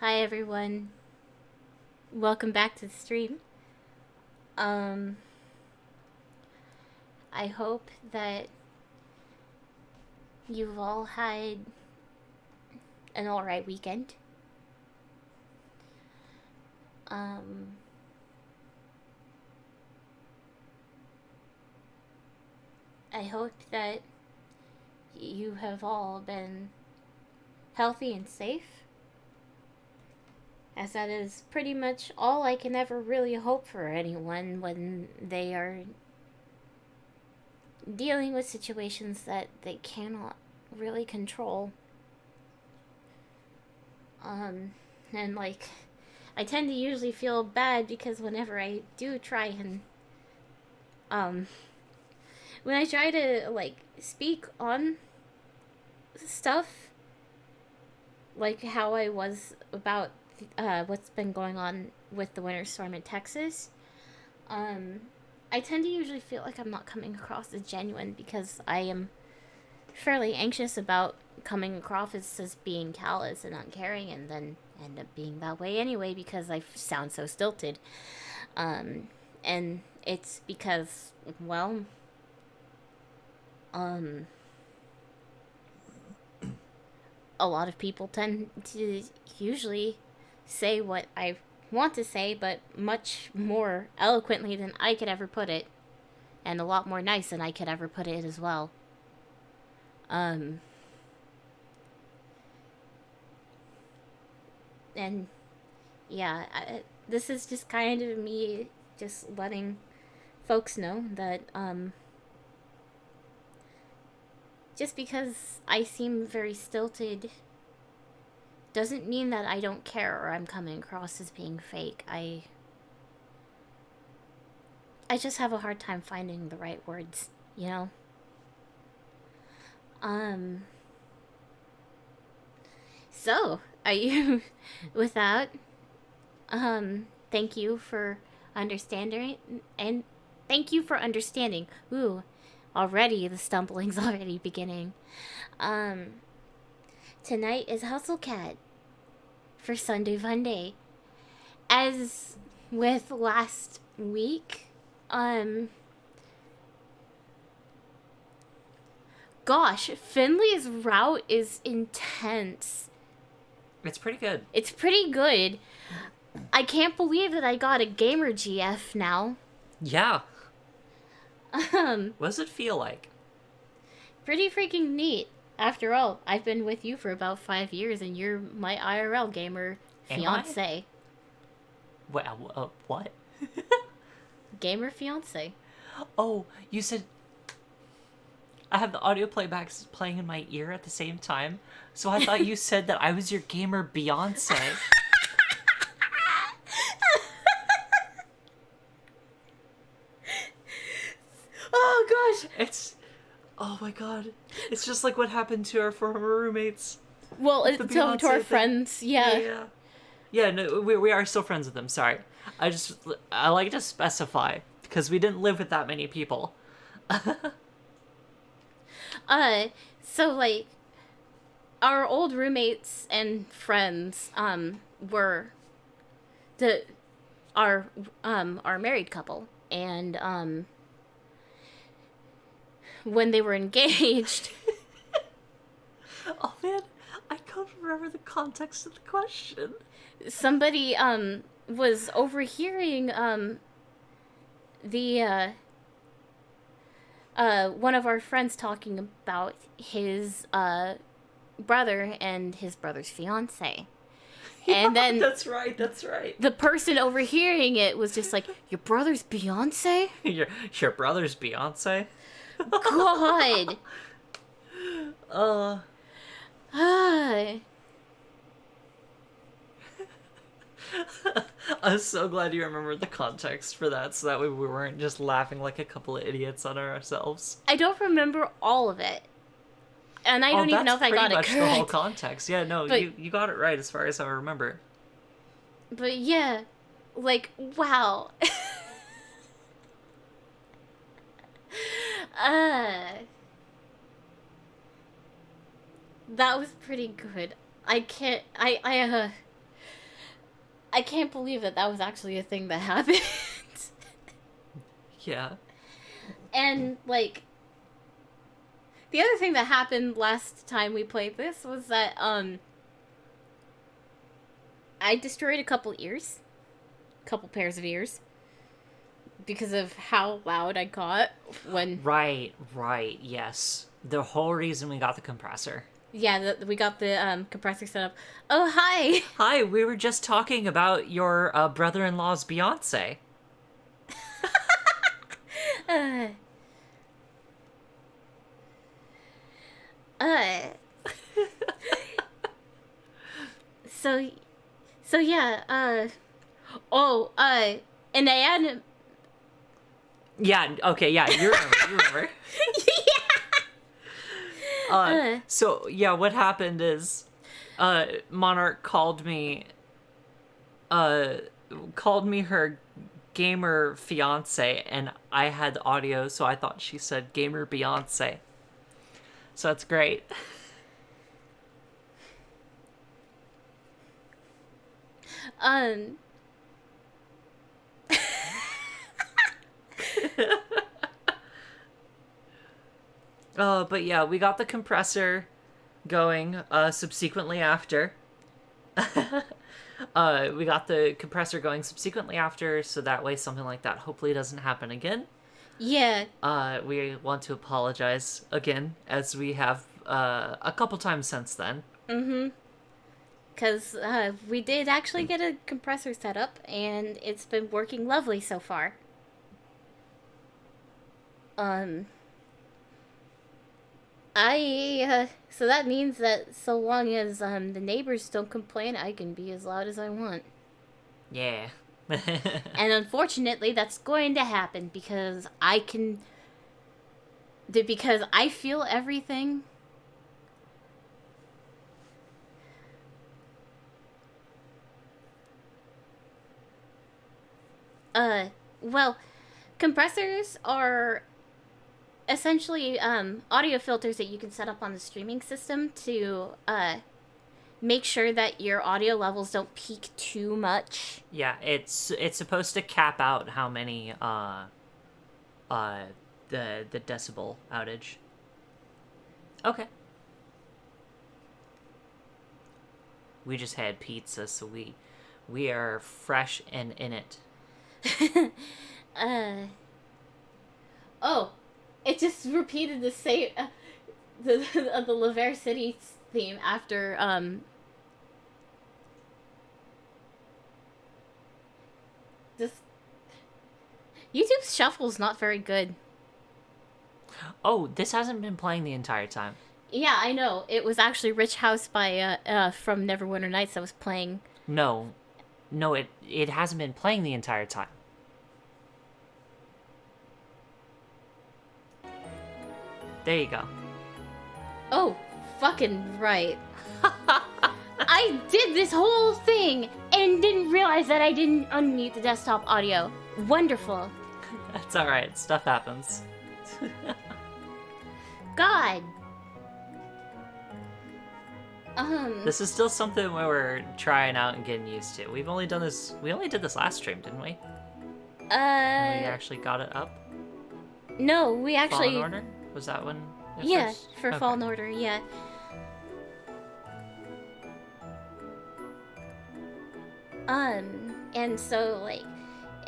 Hi everyone. Welcome back to the stream. I hope that you've all had an alright weekend. I hope that you have all been healthy and safe, as that is pretty much all I can ever really hope for anyone when they are dealing with situations that they cannot really control. And like, I tend to usually feel bad because whenever I do try and, when I try to, like, speak on stuff, like how I was about what's been going on with the winter storm in Texas, I tend to usually feel like I'm not coming across as genuine because I am fairly anxious about coming across as being callous and uncaring, and then end up being that way anyway because I sound so stilted. And it's because, well, a lot of people tend to usually say what I want to say, but much more eloquently than I could ever put it, and a lot more nice than I could ever put it as well. And yeah, this is just kind of me just letting folks know that just because I seem very stilted doesn't mean that I don't care or I'm coming across as being fake. I just have a hard time finding the right words, you know? So, are you with that? Thank you for understanding, and thank you for understanding. Ooh, already the stumbling's already beginning. Tonight is Hustle Cat for Sunday Funday. As with last week, gosh, Finley's route is intense. It's pretty good. It's pretty good. I can't believe that I got a gamer GF now. Yeah. What does it feel like? Pretty freaking neat. After all, I've been with you for about 5 years and you're my IRL gamer fiance. Well, what? Gamer fiance. Oh, you said... I have the audio playbacks playing in my ear at the same time, so I thought you said that I was your gamer Beyonce. Oh gosh. Oh my god. It's just like what happened to our former roommates. Well, to our friends, yeah. Yeah, no, we are still friends with them, sorry. I like to specify, because we didn't live with that many people. So like, our old roommates and friends, were our married couple, and, when they were engaged... Oh man, I can't remember the context of the question. Somebody, was overhearing, one of our friends talking about his, brother and his brother's fiance. And then... That's right. The person overhearing it was just like, your brother's Beyonce? Your brother's Beyonce? God! I'm so glad you remembered the context for that, so that way we weren't just laughing like a couple of idiots on ourselves. I don't remember all of it. And I don't even know if I got it correct. That's pretty much the whole context. Yeah, no, but, you got it right as far as I remember. But yeah, like, wow. That was pretty good. I can't believe that was actually a thing that happened. Yeah. And, like, the other thing that happened last time we played this was that, I destroyed a couple pairs of ears, because of how loud I got when... Right, yes. The whole reason we got the compressor. Yeah, we got the compressor set up. Oh, hi! Hi, we were just talking about your brother-in-law's Beyonce. uh, uh, so yeah, and I had... Yeah, okay, yeah, you remember. So, yeah, what happened is, Monarch called me her gamer fiance, and I had the audio, so I thought she said gamer Beyonce. So that's great. But yeah, we got the compressor going, subsequently after. We got the compressor going subsequently after, so that way something like that hopefully doesn't happen again. Yeah. We want to apologize again, as we have, a couple times since then. Mm-hmm. Because, we did actually get a compressor set up, and it's been working lovely so far. So that means that so long as, the neighbors don't complain, I can be as loud as I want. Yeah. And unfortunately, that's going to happen, because because I feel everything. Well, compressors are essentially audio filters that you can set up on the streaming system to make sure that your audio levels don't peak too much. Yeah, it's supposed to cap out how many the decibel outage. Okay. We just had pizza, so we are fresh and in it. Oh, it just repeated the same the Laver City theme after this. YouTube's shuffle's not very good. Oh, this hasn't been playing the entire time. Yeah, I know. It was actually Rich House by from Neverwinter Nights that was playing. No, it hasn't been playing the entire time. There you go. Oh, fucking right. I did this whole thing and didn't realize that I didn't unmute the desktop audio. Wonderful. That's alright. Stuff happens. God. This is still something where we're trying out and getting used to. We only did this last stream, didn't we? We actually got it up? No, we actually... Fallen Order? Was that one? Yeah, first? for Okay. Fallen Order, yeah. And so, like,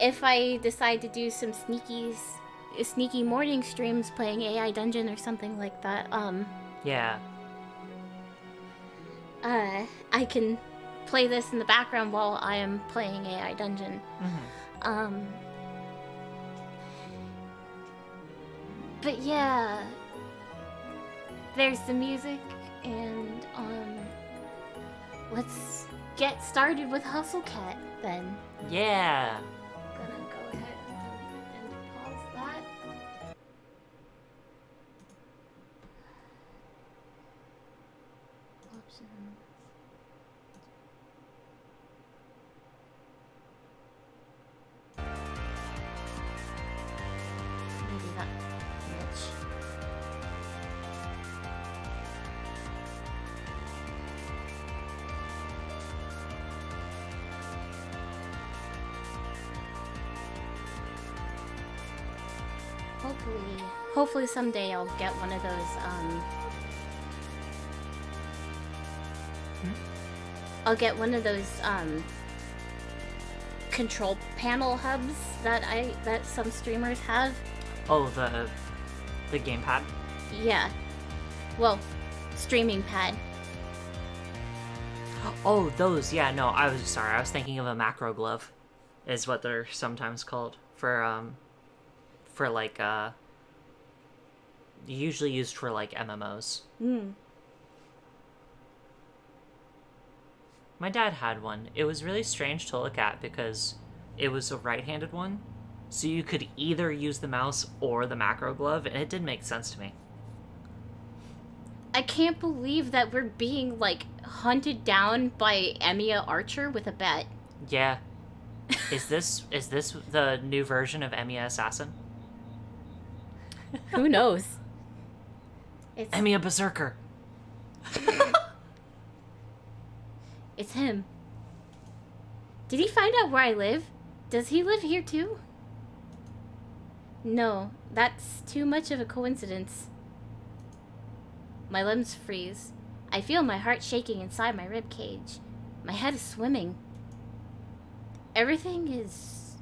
if I decide to do some sneaky morning streams playing AI Dungeon or something like that, Yeah. I can play this in the background while I am playing AI Dungeon. Mm-hmm. But yeah, there's the music, and let's get started with Hustle Cat then. Yeah. I'm gonna go ahead and pause that. Options. Maybe not much. hopefully someday I'll get one of those, I'll get one of those, control panel hubs that some streamers have. Oh, the gamepad? Yeah. Well, streaming pad. Oh, those. Yeah, no, I was sorry. I was thinking of a macro glove, is what they're sometimes called for like usually used for like MMOs. My dad had one. It was really strange to look at because it was a right-handed one, so you could either use the mouse or the macro glove, and it didn't make sense to me. I can't believe that we're being, like, hunted down by Emiya Archer with a bat. Yeah. Is this the new version of Emiya Assassin? Who knows? It's Emiya Berserker. It's him. Did he find out where I live? Does he live here too? No, that's too much of a coincidence. My limbs freeze. I feel my heart shaking inside my rib cage. My head is swimming. Everything is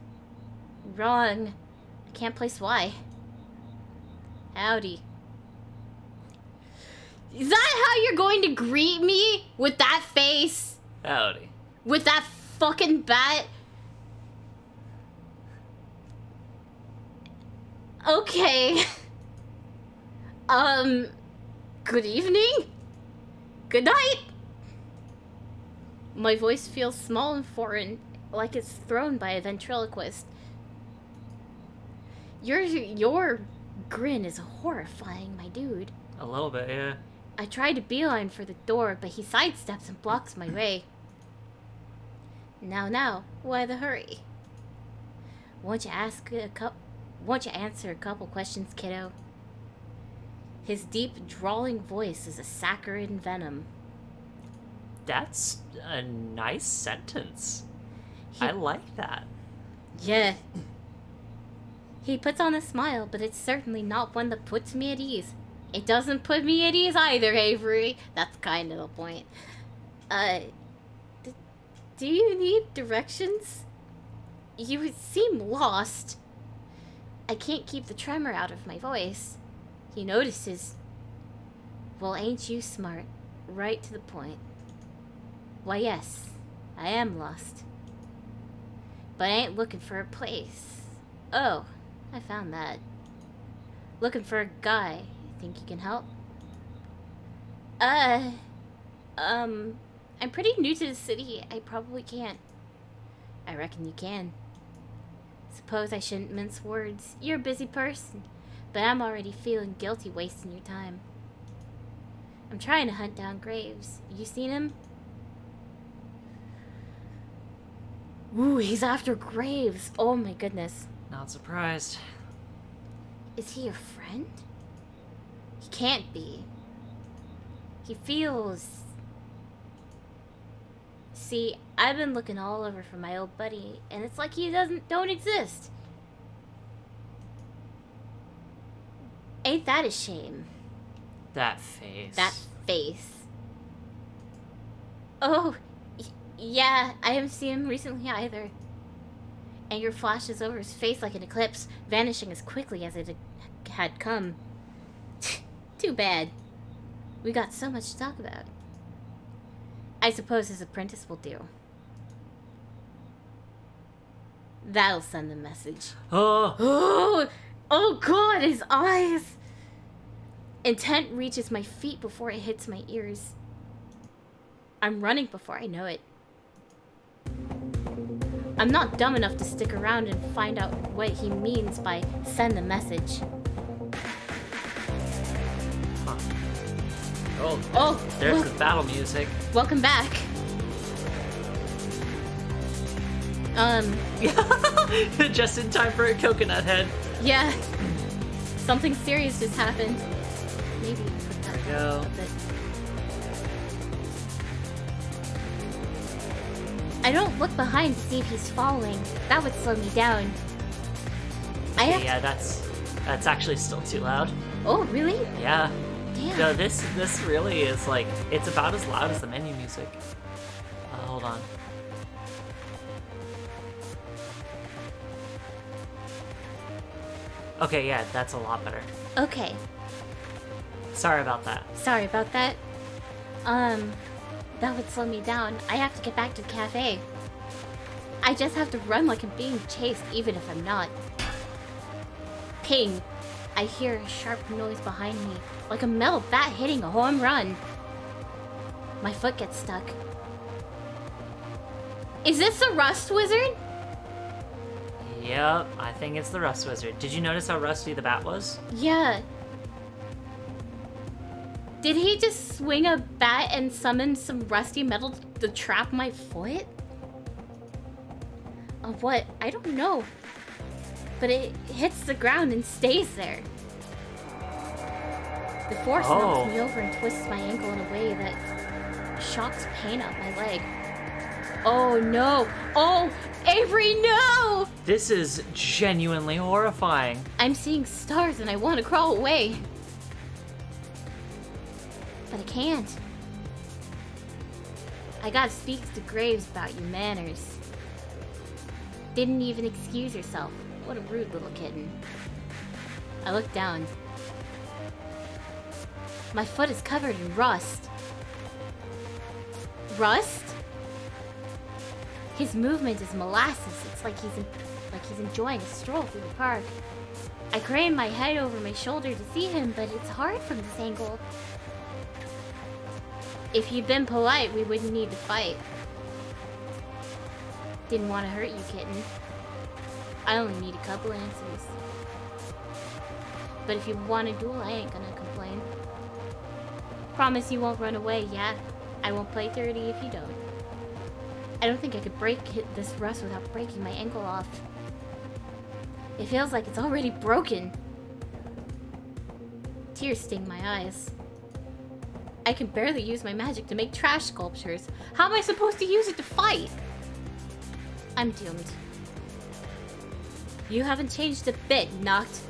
wrong. I can't place why. Howdy. Is that how you're going to greet me? With that face? Howdy. With that fucking bat? Okay. Good evening? Good night? My voice feels small and foreign, like it's thrown by a ventriloquist. Your grin is horrifying, my dude. A little bit, yeah. I try to beeline for the door, but he sidesteps and blocks my way. Now, why the hurry? Won't you answer a couple questions, kiddo? His deep, drawling voice is a saccharine venom. That's a nice sentence. I like that. Yeah. He puts on a smile, but it's certainly not one that puts me at ease. It doesn't put me at ease either, Avery. That's kind of the point. Do you need directions? You seem lost. I can't keep the tremor out of my voice. He notices. Well, ain't you smart? Right to the point. Why, yes, I am lost. But I ain't looking for a place. Oh, I found that. Looking for a guy. Think you can help? I'm pretty new to the city. I probably can't. I reckon you can. Suppose I shouldn't mince words. You're a busy person, but I'm already feeling guilty wasting your time. I'm trying to hunt down Graves. You seen him? Ooh, he's after Graves. Oh my goodness. Not surprised. Is he your friend? He can't be. He feels... See, I've been looking all over for my old buddy, and it's like he don't exist. Ain't that a shame? That face. That face. Oh, yeah, I haven't seen him recently either. Anger flashes over his face like an eclipse, vanishing as quickly as it had come. Too bad. We got so much to talk about. I suppose his apprentice will do. That'll send the message. Oh! Oh god, his eyes! Intent reaches my feet before it hits my ears. I'm running before I know it. I'm not dumb enough to stick around and find out what he means by send the message. Huh. Oh, there's look. the battle music. Welcome back. Just in time for a coconut head. Yeah. Something serious just happened. Maybe put that There we go. a bit. I don't look behind to see if he's following. That would slow me down. Yeah, that's That's actually still too loud. Oh, really? Yeah. Damn. No, this really is like, it's about as loud as the menu music. Hold on. Okay, yeah, that's a lot better. Okay. Sorry about that. Sorry about that. That would slow me down. I have to get back to the cafe. I just have to run like I'm being chased, even if I'm not. Ping! I hear a sharp noise behind me, like a metal bat hitting a home run. My foot gets stuck. Is this the Rust Wizard? Yep, I think it's the Rust Wizard. Did you notice how rusty the bat was? Yeah. Did he just swing a bat and summon some rusty metal to trap my foot? What? I don't know. But it hits the ground and stays there. The force knocks me over and twists my ankle in a way that shocks pain up my leg. Oh no! Oh! Avery, no! This is genuinely horrifying. I'm seeing stars and I want to crawl away. But I can't. I gotta speak to Graves about your manners. Didn't even excuse yourself. What a rude little kitten. I look down. My foot is covered in rust. Rust? His movement is molasses. It's like he's enjoying a stroll through the park. I crane my head over my shoulder to see him, but it's hard from this angle. If you'd been polite, we wouldn't need to fight. Didn't want to hurt you, kitten. I only need a couple answers. But if you want a duel, I ain't gonna complain. Promise you won't run away, yeah? I won't play dirty if you don't. I don't think I could hit this rust without breaking my ankle off. It feels like it's already broken. Tears sting my eyes. I can barely use my magic to make trash sculptures. How am I supposed to use it to fight? I'm doomed. You haven't changed a bit, Noct.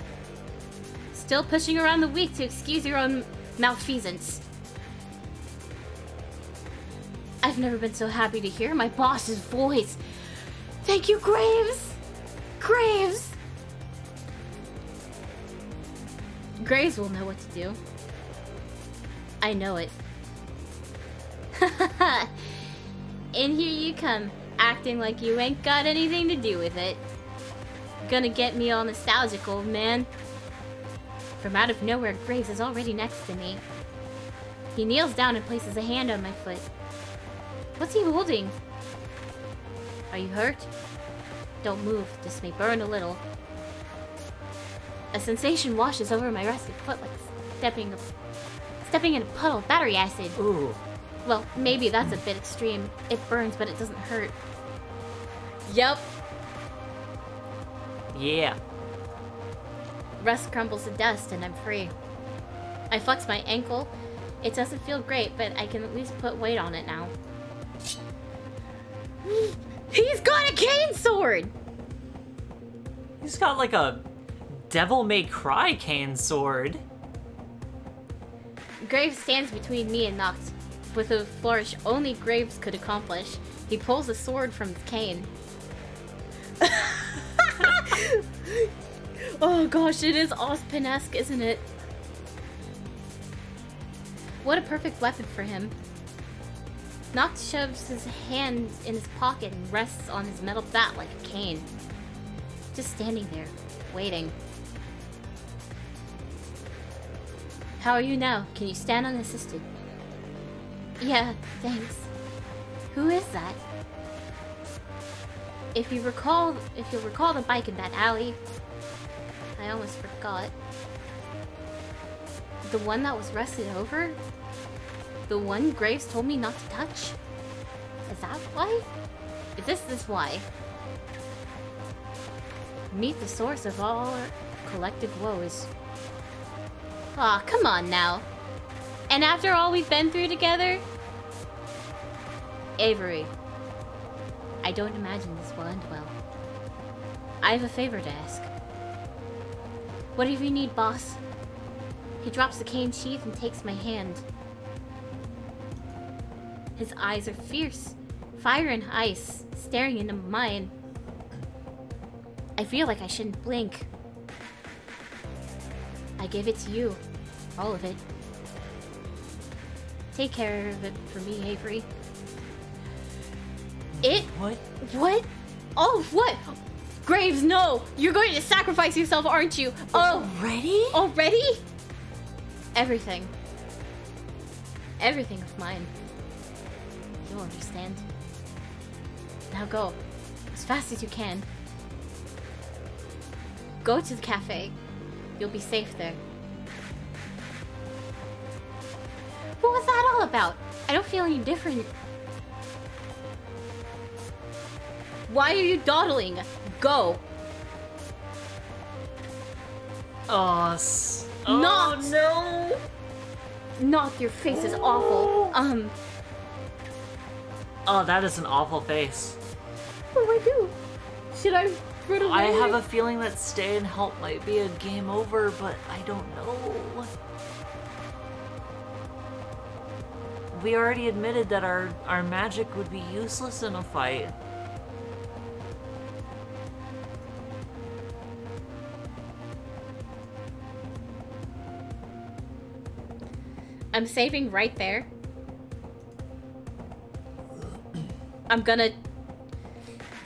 Still pushing around the weak to excuse your own malfeasance. I've never been so happy to hear my boss's voice. Thank you, Graves! Graves! Graves will know what to do. I know it. In here you come, acting like you ain't got anything to do with it. Gonna get me all nostalgic, old man. From out of nowhere, Graves is already next to me. He kneels down and places a hand on my foot. What's he holding? Are you hurt? Don't move, this may burn a little. A sensation washes over my rusted foot like stepping in a puddle of battery acid. Ooh. Well, maybe that's a bit extreme. It burns, but it doesn't hurt. Yup. Yeah. Rust crumbles to dust and I'm free. I flex my ankle. It doesn't feel great, but I can at least put weight on it now. He's got a cane sword! He's got like a Devil May Cry cane sword. Graves stands between me and Noct. With a flourish only Graves could accomplish, he pulls a sword from his cane. Oh gosh, it is Ozpin-esque, isn't it? What a perfect weapon for him. Noct shoves his hand in his pocket and rests on his metal bat like a cane. Just standing there, waiting. How are you now? Can you stand unassisted? Yeah, thanks. Who is that? If you'll recall the bike in that alley, I almost forgot. The one that was rusted over? The one Graves told me not to touch? Is that why? Is this why? Meet the source of all our collective woes. Aw, come on now. And after all we've been through together? Avery, I don't imagine this will end well. I have a favor to ask. Whatever you need, boss. He drops the cane sheath and takes my hand. His eyes are fierce, fire and ice, staring into mine. I feel like I shouldn't blink. I give it to you. All of it. Take care of it for me, Avery. What? What? Oh, what? Graves, no! You're going to sacrifice yourself, aren't you? Oh! Already? Already? Everything. Everything of mine. You'll understand. Now go. As fast as you can. Go to the cafe. You'll be safe there. What was that all about? I don't feel any different. Why are you dawdling? Go. Oh, Not. no! Not. Your face is awful. Oh, that is an awful face. What do I do? Should I run away? I have a feeling that stay and help might be a game over, but I don't know. We already admitted that our magic would be useless in a fight. I'm saving right there. I'm gonna...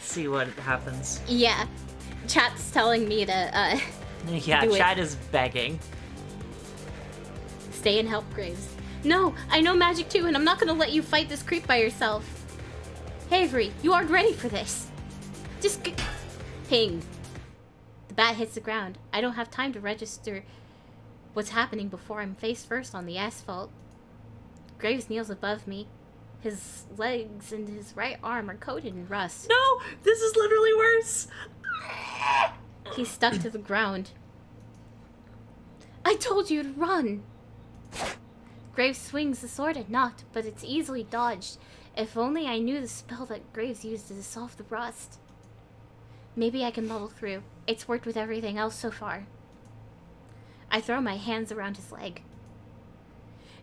See what happens. Yeah. Chat's telling me to, Yeah, do it. chat is begging. Stay and help Graves. No, I know magic too, and I'm not gonna let you fight this creep by yourself. Hey, Avery, you aren't ready for this. Just ping. The bat hits the ground. I don't have time to register what's happening before I'm face first on the asphalt. Graves kneels above me. His legs and his right arm are coated in rust. No, this is literally worse. He's stuck to the ground. I told you to run. Graves swings the sword at Noct, but it's easily dodged. If only I knew the spell that Graves used to dissolve the rust. Maybe I can muddle through. It's worked with everything else so far. I throw my hands around his leg.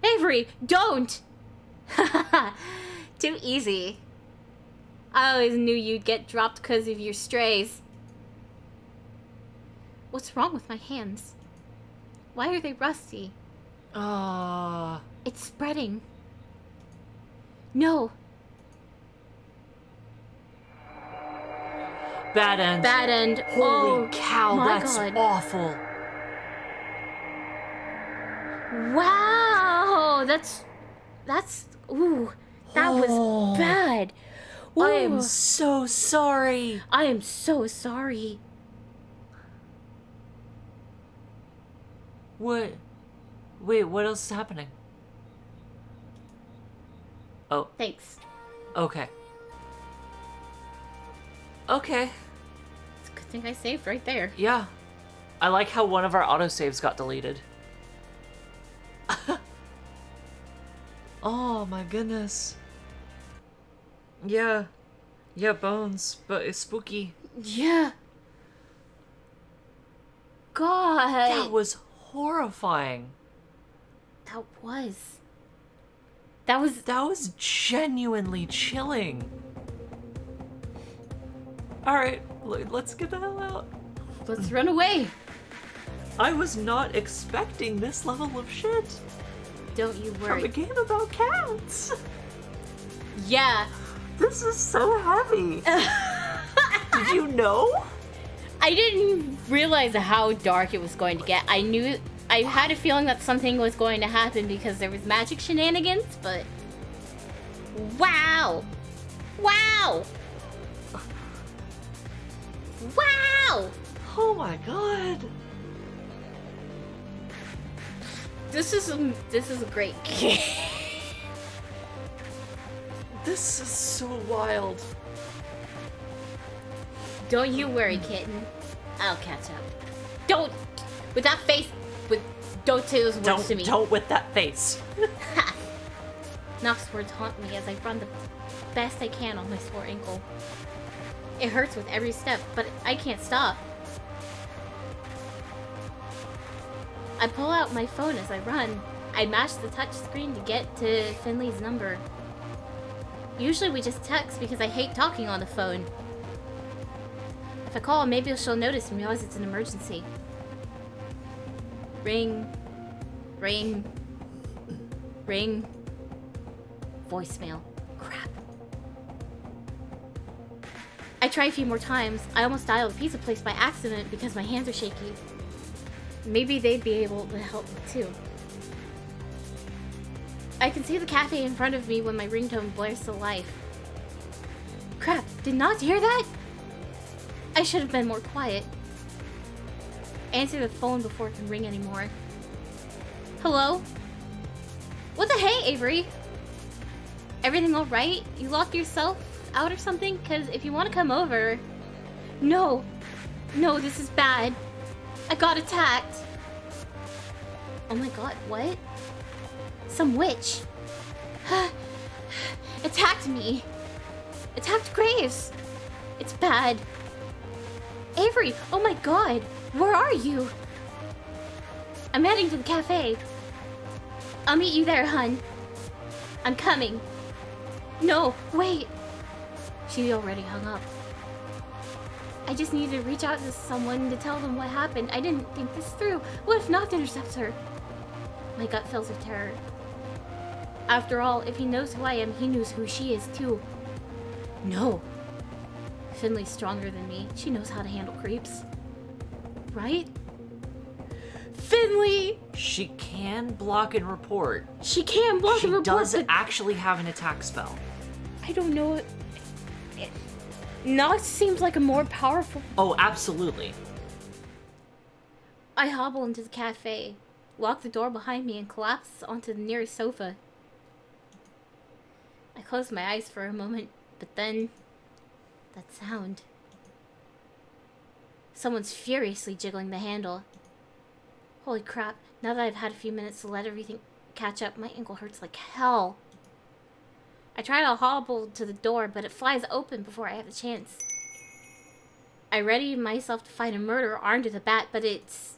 Avery, don't! Too easy. I always knew you'd get dropped because of your strays. What's wrong with my hands? Why are they rusty? It's spreading. No. Bad end. Bad end. Holy cow, my that's God. awful. Wow, that's, ooh, that was bad. Ooh. I am so sorry. I am so sorry. What? Wait, what else is happening? Oh, Thanks. okay. Okay, It's a good thing I saved right there. yeah. I like how one of our autosaves got deleted. Oh my goodness. Yeah. Yeah, bones, but it's spooky. Yeah. God. That was horrifying. That was... That was genuinely chilling. Alright, let's get the hell out. Let's run away. I was not expecting this level of shit Don't you from worry. a game about cats. Yeah. This is so heavy. Did you know? I didn't realize how dark it was going to get. I had a feeling that something was going to happen because there was magic shenanigans, but... Wow! Wow! Wow! Oh my god. This is a great game. This is so wild. Don't you worry, kitten. I'll catch up. Don't! With that face! Don't say those words to me. Don't with that face. Noct's words haunt me as I run the best I can on my sore ankle. It hurts with every step, but I can't stop. I pull out my phone as I run. I mash the touch screen to get to Finley's number. Usually we just text because I hate talking on the phone. If I call, maybe she'll notice and realize it's an emergency. Ring. Ring. Ring. Voicemail. Crap. I try a few more times. I almost dialed a pizza place by accident because my hands are shaky. Maybe they'd be able to help me too. I can see the cafe in front of me when my ringtone blares to life. Crap, did not hear that? I should have been more quiet. Answer the phone before it can ring anymore. Hello? What the hey, Avery? Everything alright? You locked yourself out or something? Because if you want to come over... No. No, this is bad. I got attacked. Oh my god, what? Some witch. Attacked me. Attacked Graves. It's bad. Avery, oh my god. Where are you? I'm heading to the cafe. I'll meet you there, hun. I'm coming. No, wait. She already hung up. I just needed to reach out to someone to tell them what happened. I didn't think this through. What if Noct intercepts her? My gut fills with terror. After all, if he knows who I am, he knows who she is too. No. Finley's stronger than me. She knows how to handle creeps. Right? Finley! She can block and report. She can block and report, She does actually have an attack spell. I don't know. Noct seems like a more powerful... Oh, absolutely. I hobble into the cafe, lock the door behind me, and collapse onto the nearest sofa. I close my eyes for a moment, but then... that sound. Someone's furiously jiggling the handle. Holy crap, now that I've had a few minutes to let everything catch up, my ankle hurts like hell. I try to hobble to the door, but it flies open before I have a chance. I ready myself to fight a murderer armed with a bat, but it's...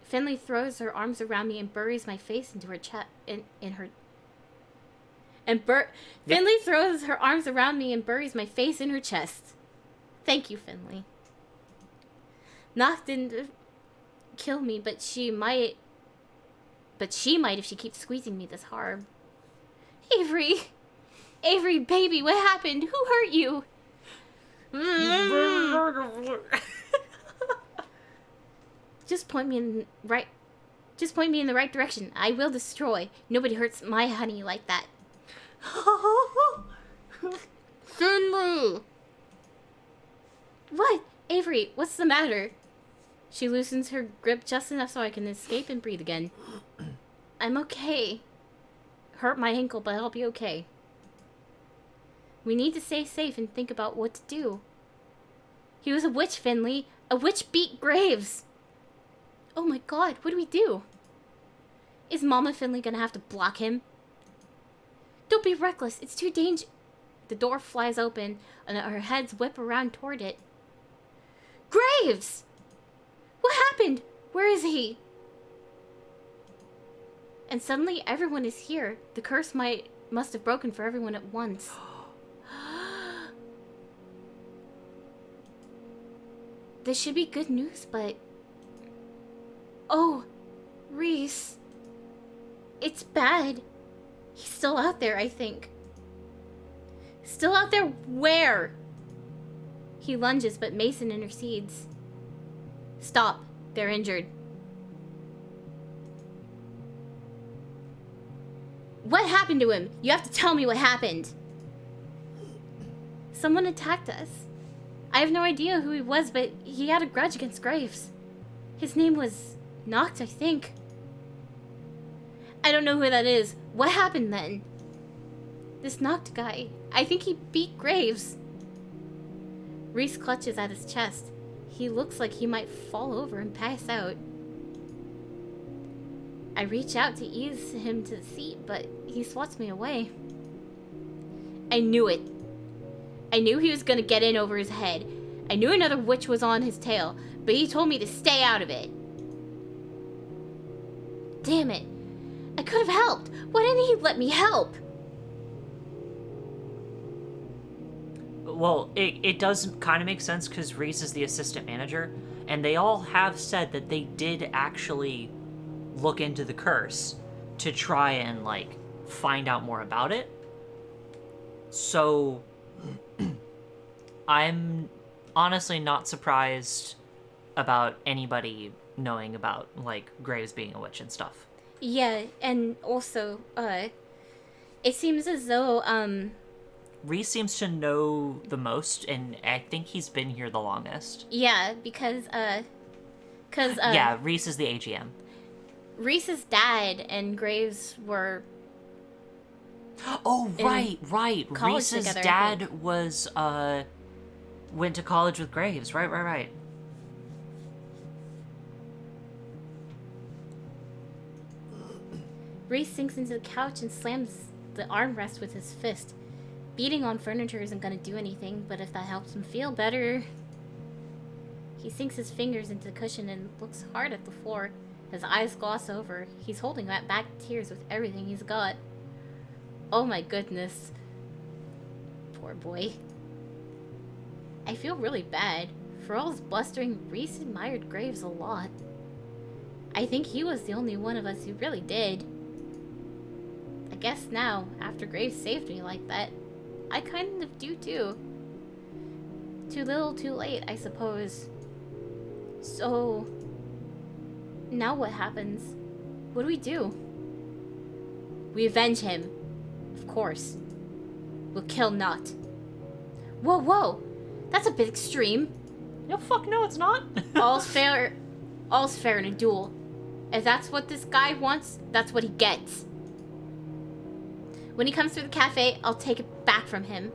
Finley throws her arms around me and buries my face into her chest. Finley throws her arms around me and buries my face in her chest. Thank you, Finley. Noct didn't kill me, but she might if she keeps squeezing me this hard. Avery! Avery, baby, what happened? Who hurt you? Just point me in the right direction. I will destroy. Nobody hurts my honey like that. Finley! What? Avery, what's the matter? She loosens her grip just enough so I can escape and breathe again. I'm okay. Hurt my ankle, but I'll be okay. We need to stay safe and think about what to do. He was a witch, Finley. A witch beat Graves. Oh my god, what do we do? Is Mama Finley gonna have to block him? Don't be reckless, it's too dangerous. The door flies open, and our heads whip around toward it. Graves! What happened? Where is he? And suddenly everyone is here. The curse must have broken for everyone at once. This should be good news, but... Oh, Reese. It's bad. He's still out there, I think. Still out there where? He lunges, but Mason intercedes. Stop. They're injured. What happened to him? You have to tell me what happened. Someone attacked us. I have no idea who he was, but he had a grudge against Graves. His name was Noct, I think. I don't know who that is. What happened then? This Noct guy. I think he beat Graves. Reese clutches at his chest. He looks like he might fall over and pass out. I reach out to ease him to the seat, but he swats me away. I knew it. I knew he was gonna get in over his head. I knew another witch was on his tail, but he told me to stay out of it. Damn it. I could have helped. Why didn't he let me help? Well, it does kind of make sense because Reese is the assistant manager, and they all have said that they did actually look into the curse to try and, like, find out more about it. So, I'm honestly not surprised about anybody knowing about, like, Graves being a witch and stuff. Yeah, and also, it seems as though, Reese seems to know the most, and I think he's been here the longest. yeah, because, Yeah, Reese is the AGM. Reese's dad and Graves were... Oh, right. Reese's together, dad was, went to college with Graves. Right. Reese sinks into the couch and slams the armrest with his fist. Beating on furniture isn't gonna do anything, but if that helps him feel better... He sinks his fingers into the cushion and looks hard at the floor. His eyes gloss over. He's holding back tears with everything he's got. Oh my goodness. Poor boy. I feel really bad. For all his blustering, Reese admired Graves a lot. I think he was the only one of us who really did. I guess now, after Graves saved me like that, I kind of do too. Too little, too late, I suppose. So... now what happens? What do we do? We avenge him. Of course. We'll kill Nott. Whoa! That's a bit extreme. No, fuck no, it's not. All's fair in a duel. If that's what this guy wants, that's what he gets. When he comes through the cafe, I'll take it back from him.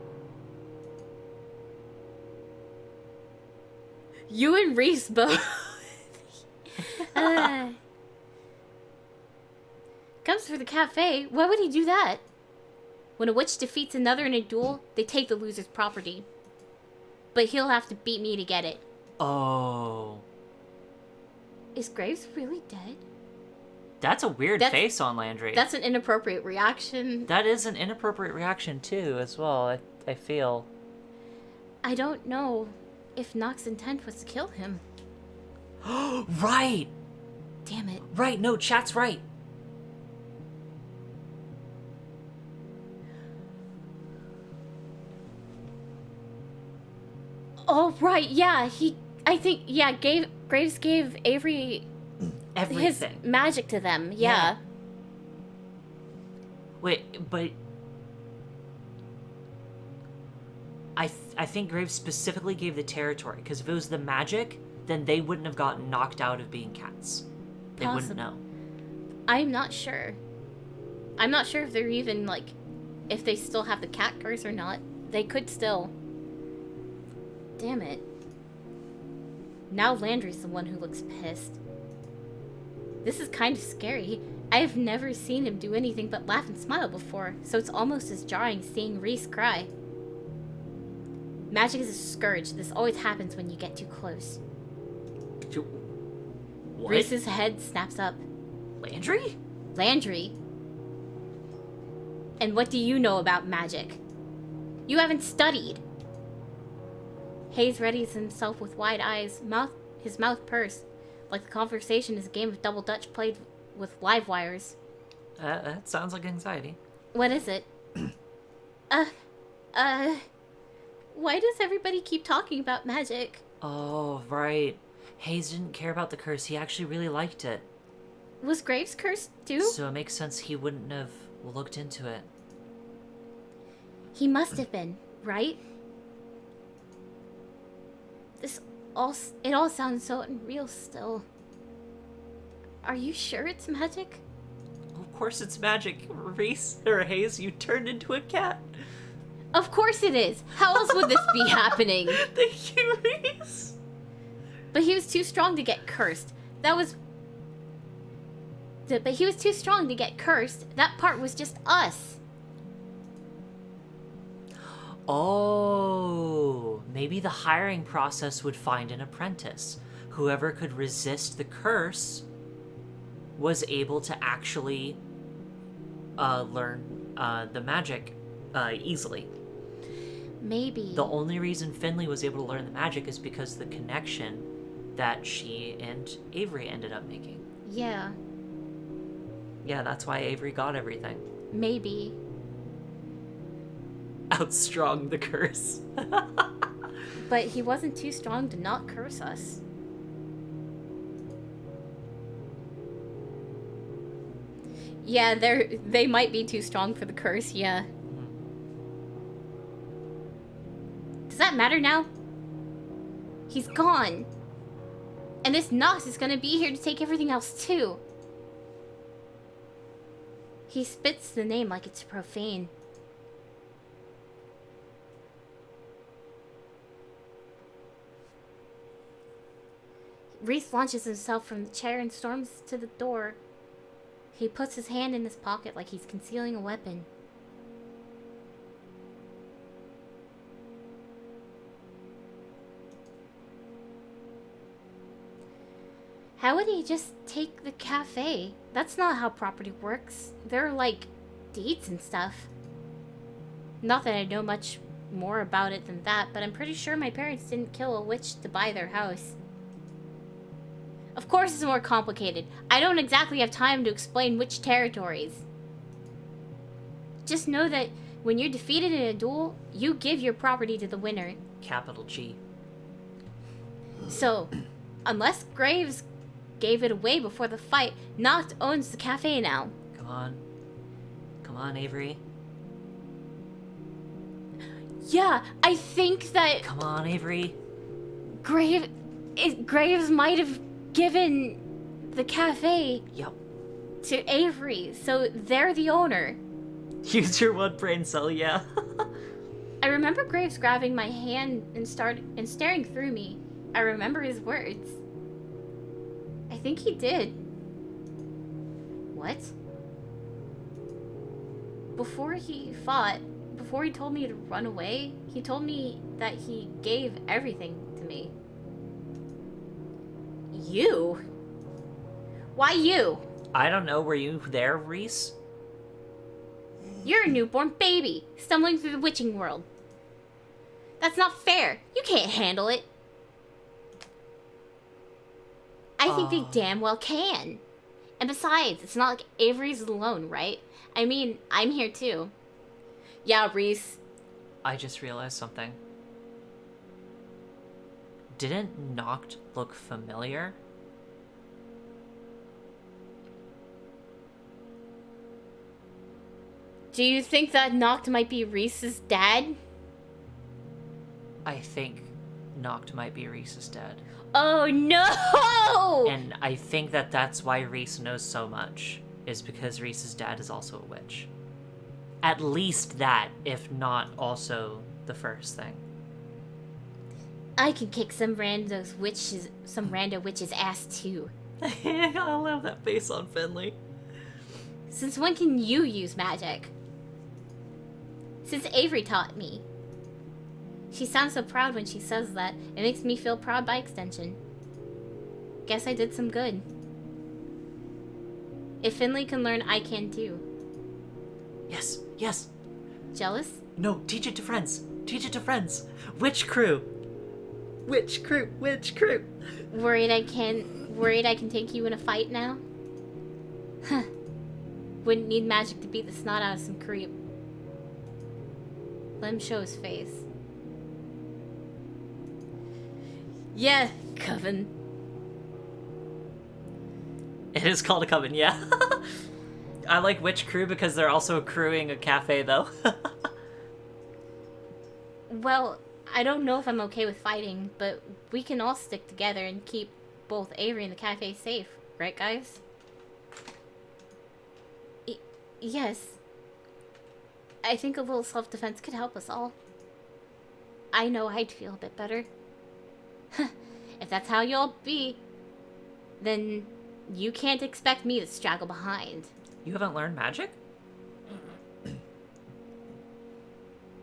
You and Reese both. Comes through the cafe? Why would he do that? When a witch defeats another in a duel, they take the loser's property. But he'll have to beat me to get it. Oh. Is Graves really dead? That's a weird face on Landry. That's an inappropriate reaction. That is an inappropriate reaction, too, as well, I feel. I don't know if Nott's intent was to kill him. Right! Damn it. Right, no, chat's right. Oh, right, yeah, Graves gave Avery Everything. his magic to them, yeah. Wait, but... I think Graves specifically gave the territory, because if it was the magic, then they wouldn't have gotten knocked out of being cats. They wouldn't know. I'm not sure. I'm not sure if they're even, like, if they still have the cat curse or not. They could still. Damn it. Now Landry's the one who looks pissed. This is kind of scary. I've never seen him do anything but laugh and smile before, so it's almost as jarring seeing Reese cry. Magic is a scourge. This always happens when you get too close. What? Reese's head snaps up. Landry? Landry? And what do you know about magic? You haven't studied. Hayes readies himself with wide eyes, his mouth pursed, like the conversation is a game of double dutch played with live wires. That sounds like anxiety. What is it? Why does everybody keep talking about magic? Oh, right. Hayes didn't care about the curse. He actually really liked it. Was Graves cursed too? So it makes sense he wouldn't have looked into it. He must have been, right? It all sounds so unreal still. Are you sure it's magic? Of course it's magic. Reese, or Hayes, you turned into a cat. Of course it is. How else would this be happening? Thank you, Reese. But he was too strong to get cursed. But he was too strong to get cursed. That part was just us. Oh, maybe the hiring process would find an apprentice. Whoever could resist the curse was able to actually learn the magic easily. Maybe. The only reason Finley was able to learn the magic is because the connection that she and Avery ended up making. Yeah. Yeah, that's why Avery got everything. Maybe. Outstrong the curse. But he wasn't too strong to not curse us. Yeah, they might be too strong for the curse, yeah. Does that matter now? He's gone. And this Nox is gonna be here to take everything else too. He spits the name like it's profane. Reese launches himself from the chair and storms to the door. He puts his hand in his pocket like he's concealing a weapon. How would he just take the cafe? That's not how property works. There are, like, deeds and stuff. Not that I know much more about it than that, but I'm pretty sure my parents didn't kill a witch to buy their house. Of course it's more complicated. I don't exactly have time to explain which territories. Just know that when you're defeated in a duel, you give your property to the winner. Capital G. So, unless Graves gave it away before the fight, Noct owns the cafe now. Come on. Come on, Avery. Yeah, I think that Come on, Avery. Graves might have given the cafe Yep. to Avery, so they're the owner. Use your one brain cell, yeah. I remember Graves grabbing my hand and staring through me. I remember his words. I think he did. What? Before he told me to run away, he told me that he gave everything to me. You? Why you? I don't know, were you there, Reese? You're a newborn baby, stumbling through the witching world. That's not fair. You can't handle it. I think they damn well can. And besides, it's not like Avery's alone, right? I mean, I'm here too. Yeah, Reese. I just realized something. Didn't Noct look familiar? Do you think that Noct might be Reese's dad? I think Noct might be Reese's dad. Oh no! And I think that that's why Reese knows so much, is because Reese's dad is also a witch. At least that, if not also the first thing. I can kick some rando witch's ass too. I love that face on Finley. Since when can you use magic? Since Avery taught me. She sounds so proud when she says that. It makes me feel proud by extension. Guess I did some good. If Finley can learn, I can too. Yes, yes. Jealous? No, teach it to friends. Teach it to friends. Witch crew. Witch crew, witch crew. Worried I can take you in a fight now? Huh. Wouldn't need magic to beat the snot out of some creep. Let him show his face. Yeah, Coven. It is called a coven, yeah. I like witch crew because they're also crewing a cafe, though. Well, I don't know if I'm okay with fighting, but we can all stick together and keep both Avery and the cafe safe, right, guys? Yes. I think a little self-defense could help us all. I know I'd feel a bit better. If that's how you'll be, then you can't expect me to straggle behind. You haven't learned magic?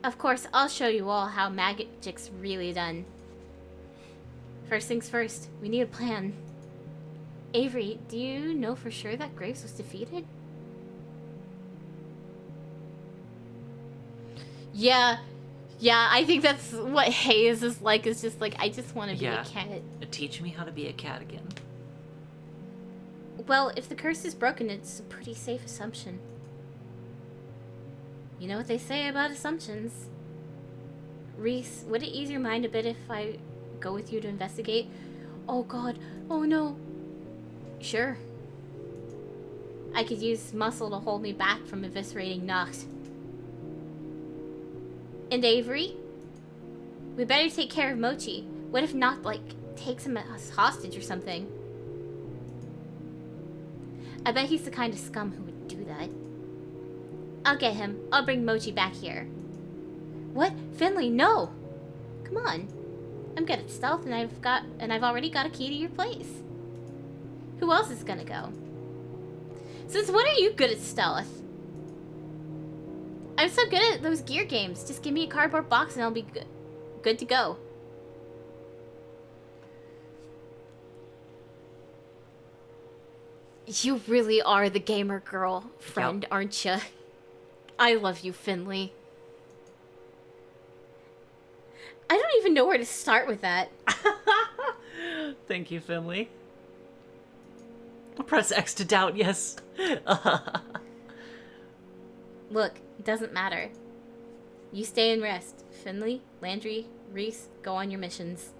Of course, I'll show you all how magic's really done. First things first, we need a plan. Avery, do you know for sure that Graves was defeated? Yeah. Yeah, I think that's what Hayes is like. Is just like, I just want to be a cat. Teach me how to be a cat again. Well, if the curse is broken, it's a pretty safe assumption. You know what they say about assumptions. Reese, would it ease your mind a bit if I go with you to investigate? Oh god, oh no. Sure. I could use muscle to hold me back from eviscerating Noct. And Avery? We better take care of Mochi. What if Noct, like, takes him as hostage or something? I bet he's the kind of scum who would do that. I'll get him. I'll bring Mochi back here. What? Finley, no! Come on. I'm good at stealth and I've already got a key to your place. Who else is gonna go? Since when are you good at stealth? I'm so good at those gear games. Just give me a cardboard box and I'll be good to go. You really are the gamer girl friend, yep. Aren't you? I love you, Finley. I don't even know where to start with that. Thank you, Finley. Press X to doubt, yes. Look, it doesn't matter. You stay and rest. Finley, Landry, Reese, go on your missions.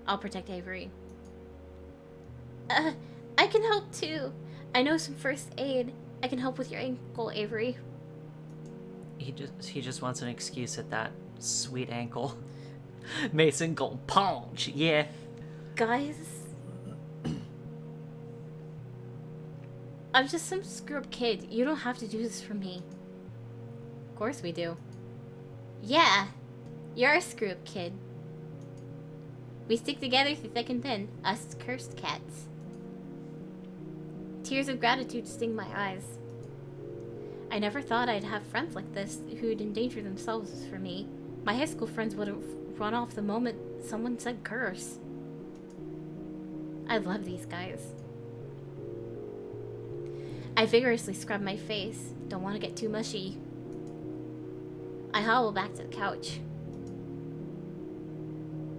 I'll protect Avery. I can help too. I know some first aid. I can help with your ankle, Avery. He just wants an excuse at that sweet ankle. Mason go punch, yeah. Guys, I'm just some screw-up kid. You don't have to do this for me. Of course we do. Yeah, you're a screw-up kid. We stick together through thick and thin, us cursed cats. Tears of gratitude sting my eyes. I never thought I'd have friends like this who'd endanger themselves for me. My high school friends would have run off the moment someone said curse. I love these guys. I vigorously scrub my face. Don't want to get too mushy. I hobble back to the couch.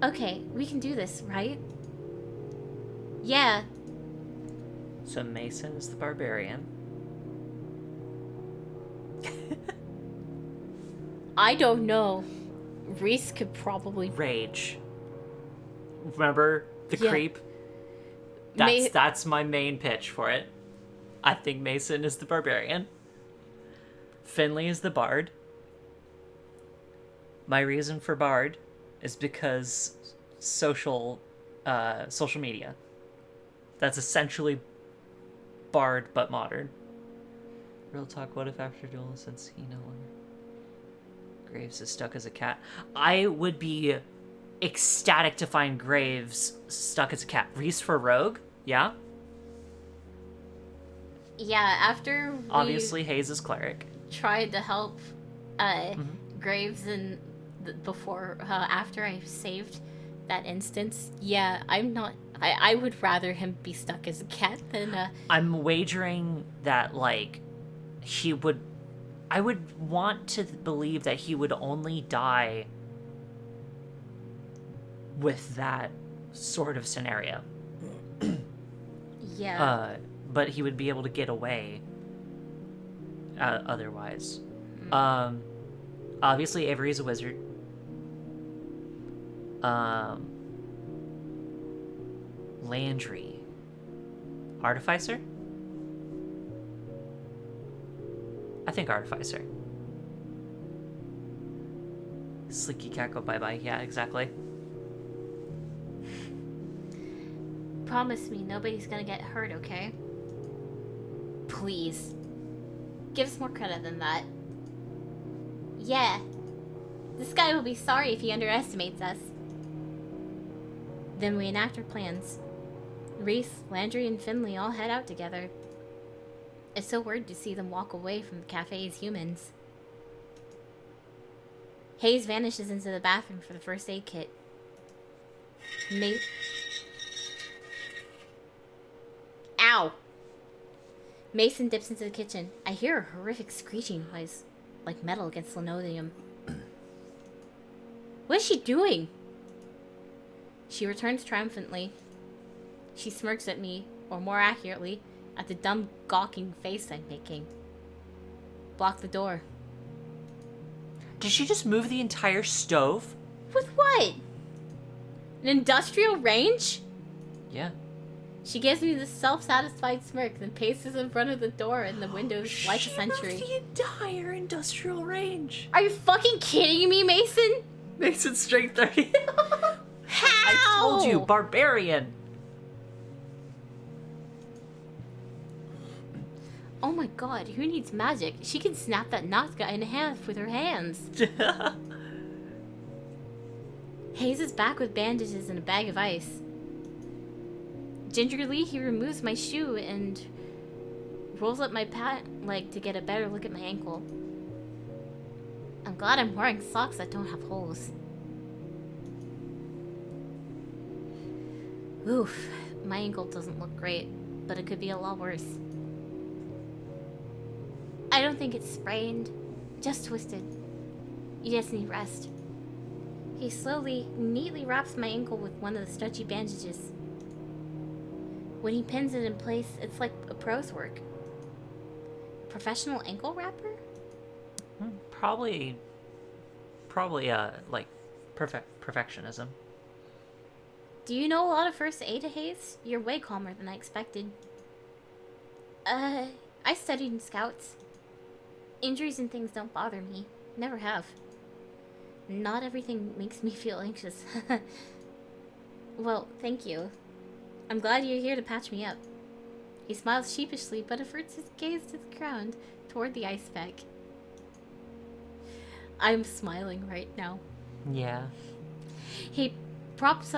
Okay, we can do this, right? Yeah. So Mason is the barbarian. I don't know. Reese could probably... Rage. Remember the creep? That's my main pitch for it. I think Mason is the barbarian. Finley is the bard. My reason for bard is because social media. That's essentially bard but modern. Real talk, what if after duel since he no longer Graves is stuck as a cat? I would be ecstatic to find Graves stuck as a cat. Reese for rogue? Yeah? Yeah, after we obviously Hayes is cleric. Tried to help Graves and before after I saved that instance. Yeah, I would rather him be stuck as a cat than I'm wagering that like I would want to believe that he would only die with that sort of scenario. Yeah. But he would be able to get away otherwise. Obviously Avery's a wizard. Landry. Artificer? I think Artificer. Slicky cat go bye-bye. Yeah, exactly. Promise me nobody's gonna get hurt, okay? Please. Give us more credit than that. Yeah. This guy will be sorry if he underestimates us. Then we enact our plans. Reese, Landry, and Finley all head out together. It's so weird to see them walk away from the cafe as humans. Hayes vanishes into the bathroom for the first aid kit. Now! Mason dips into the kitchen. I hear a horrific screeching noise, like metal against linoleum. What is she doing? She returns triumphantly. She smirks at me, or more accurately, at the dumb, gawking face I'm making. Block the door. Did she just move the entire stove? With what? An industrial range? Yeah. She gives me this self-satisfied smirk, then paces in front of the door and the windows like a century. She moved the entire industrial range. Are you fucking kidding me, Mason? Mason's strength 30. How? I told you, barbarian. Oh my god, who needs magic? She can snap that Nazca in half with her hands. Hayes is back with bandages and a bag of ice. Gingerly, he removes my shoe and rolls up my pant leg to get a better look at my ankle. I'm glad I'm wearing socks that don't have holes. Oof, my ankle doesn't look great, but it could be a lot worse. I don't think it's sprained, just twisted. You just need rest. He slowly, neatly wraps my ankle with one of the stretchy bandages. When he pins it in place, it's like a pro's work. Professional ankle wrapper? Probably, like, perfectionism. Do you know a lot of first aid, Hayes? You're way calmer than I expected. I studied in Scouts. Injuries and things don't bother me. Never have. Not everything makes me feel anxious. Well, thank you. I'm glad you're here to patch me up. He smiles sheepishly, but averts his gaze to the ground, toward the ice pack. I'm smiling right now. Yeah. He props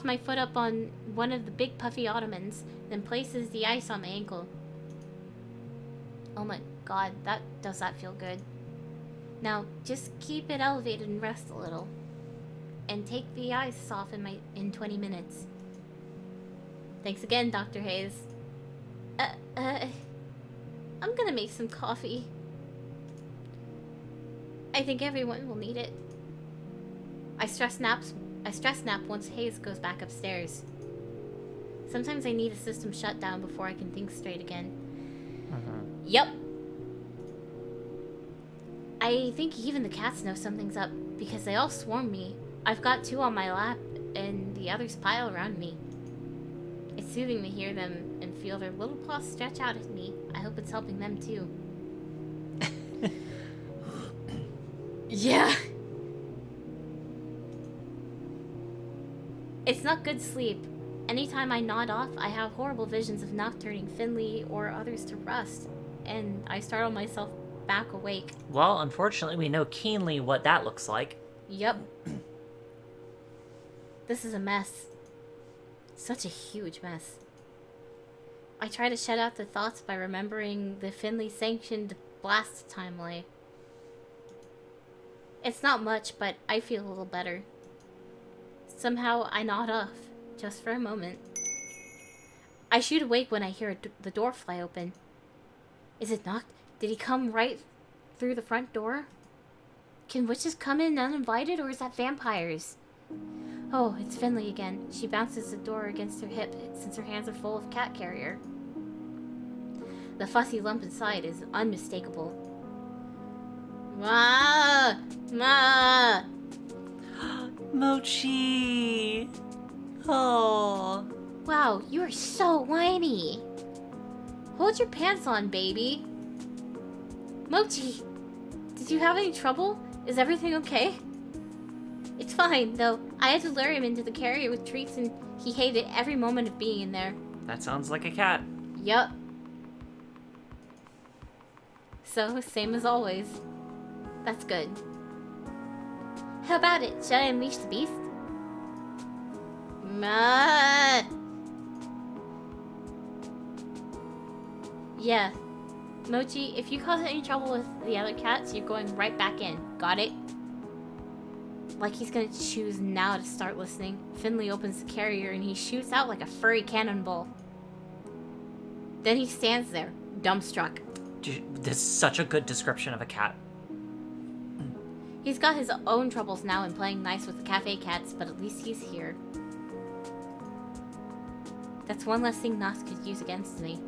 my foot up on one of the big puffy ottomans, then places the ice on my ankle. Oh my god, does that feel good. Now, just keep it elevated and rest a little. And take the ice off in 20 minutes. Thanks again, Dr. Hayes. I'm gonna make some coffee. I think everyone will need it. I stress nap once Hayes goes back upstairs. Sometimes I need a system shutdown before I can think straight again. Yep. I think even the cats know something's up because they all swarm me. I've got 2 on my lap and the others pile around me. It's soothing to hear them and feel their little paws stretch out at me. I hope it's helping them too. Yeah. It's not good sleep. Anytime I nod off, I have horrible visions of not turning Finley or others to rust, and I startle myself back awake. Well, unfortunately, we know keenly what that looks like. Yep. This is a mess. Such a huge mess. I try to shut out the thoughts by remembering the Finley-sanctioned blast timeline. It's not much, but I feel a little better. Somehow, I nod off, just for a moment. I shoot awake when I hear the door fly open. Is it knocked? Did he come right through the front door? Can witches come in uninvited, or is that vampires? Oh, it's Finley again. She bounces the door against her hip, since her hands are full of cat carrier. The fussy lump inside is unmistakable. Ma! Ma! Mochi! Oh. Wow, you are so whiny. Hold your pants on, baby. Mochi, did you have any trouble? Is everything okay? It's fine, though. I had to lure him into the carrier with treats and he hated every moment of being in there. That sounds like a cat. Yup. So, same as always. That's good. How about it? Should I unleash the beast? Ma! Yeah. Mochi, if you cause any trouble with the other cats, you're going right back in. Got it? Like he's gonna choose now to start listening. Finley opens the carrier and he shoots out like a furry cannonball. Then he stands there, dumbstruck. This is such a good description of a cat. He's got his own troubles now in playing nice with the cafe cats, but at least he's here. That's one less thing Nas could use against me.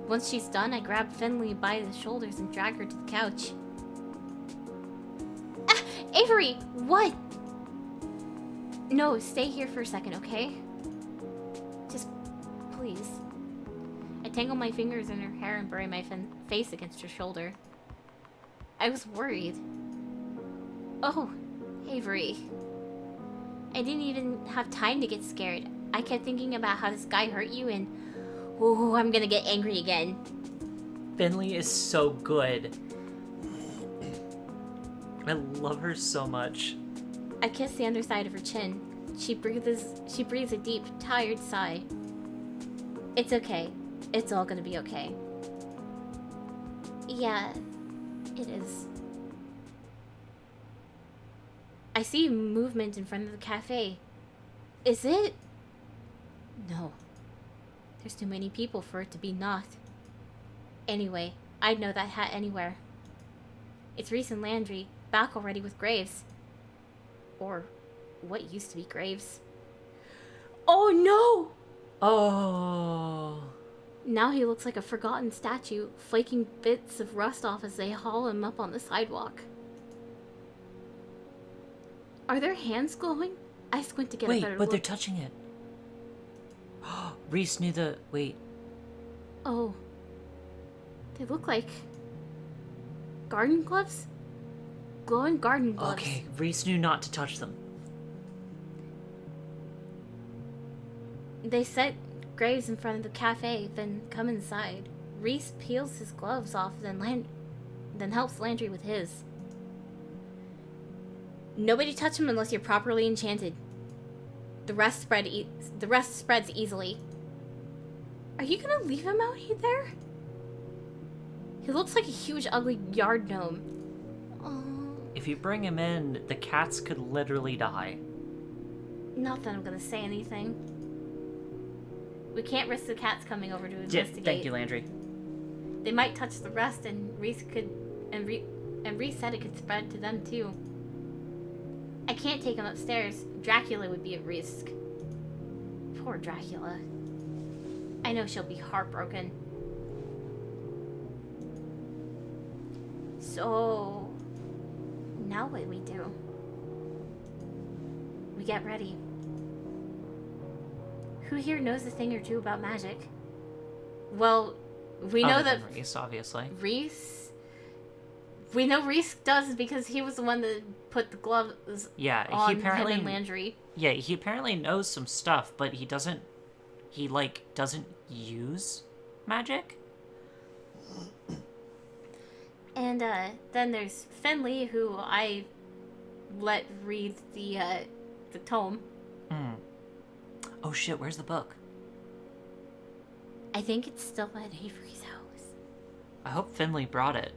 Once she's done, I grab Finley by the shoulders and drag her to the couch. Ah! Avery! What? No, stay here for a second, okay? Just, please. I tangle my fingers in her hair and bury my face against her shoulder. I was worried. Oh, Avery. I didn't even have time to get scared. I kept thinking about how this guy hurt you and... Oh, I'm gonna get angry again. Finley is so good. I love her so much. I kiss the underside of her chin. She breathes a deep, tired sigh. It's okay. It's all gonna be okay. Yeah, it is. I see movement in front of the cafe. Is it? No. There's too many people for it to be not. Anyway, I'd know that hat anywhere. It's Reese and Landry, back already with Graves. Or what used to be Graves. Oh no! Oh. Now he looks like a forgotten statue, flaking bits of rust off as they haul him up on the sidewalk. Are their hands glowing? I squint to get a better look. Wait, but they're touching it. Reese knew the... Wait. Oh. They look like... garden gloves? Glowing garden gloves. Okay, Reese knew not to touch them. They set Graves in front of the cafe, then come inside. Reese peels his gloves off, then helps Landry with his. Nobody touch him unless you're properly enchanted. The rest spreads easily. Are you gonna leave him out here there? He looks like a huge, ugly yard gnome. Oh. If you bring him in, the cats could literally die. Not that I'm gonna say anything. We can't risk the cats coming over to investigate. Thank you, Landry. They might touch the rest, and Reese said it could spread to them too. I can't take him upstairs. Dracula would be at risk. Poor Dracula. I know she'll be heartbroken. So, now what do we do? We get ready. Who here knows a thing or two about magic? Well, we know that Reese, obviously. We know Reese does because he was the one that put the gloves on him and Landry. Yeah, he apparently knows some stuff, but he doesn't use magic. And then there's Finley, who I let read the tome. Oh shit, where's the book? I think it's still at Avery's house. I hope Finley brought it.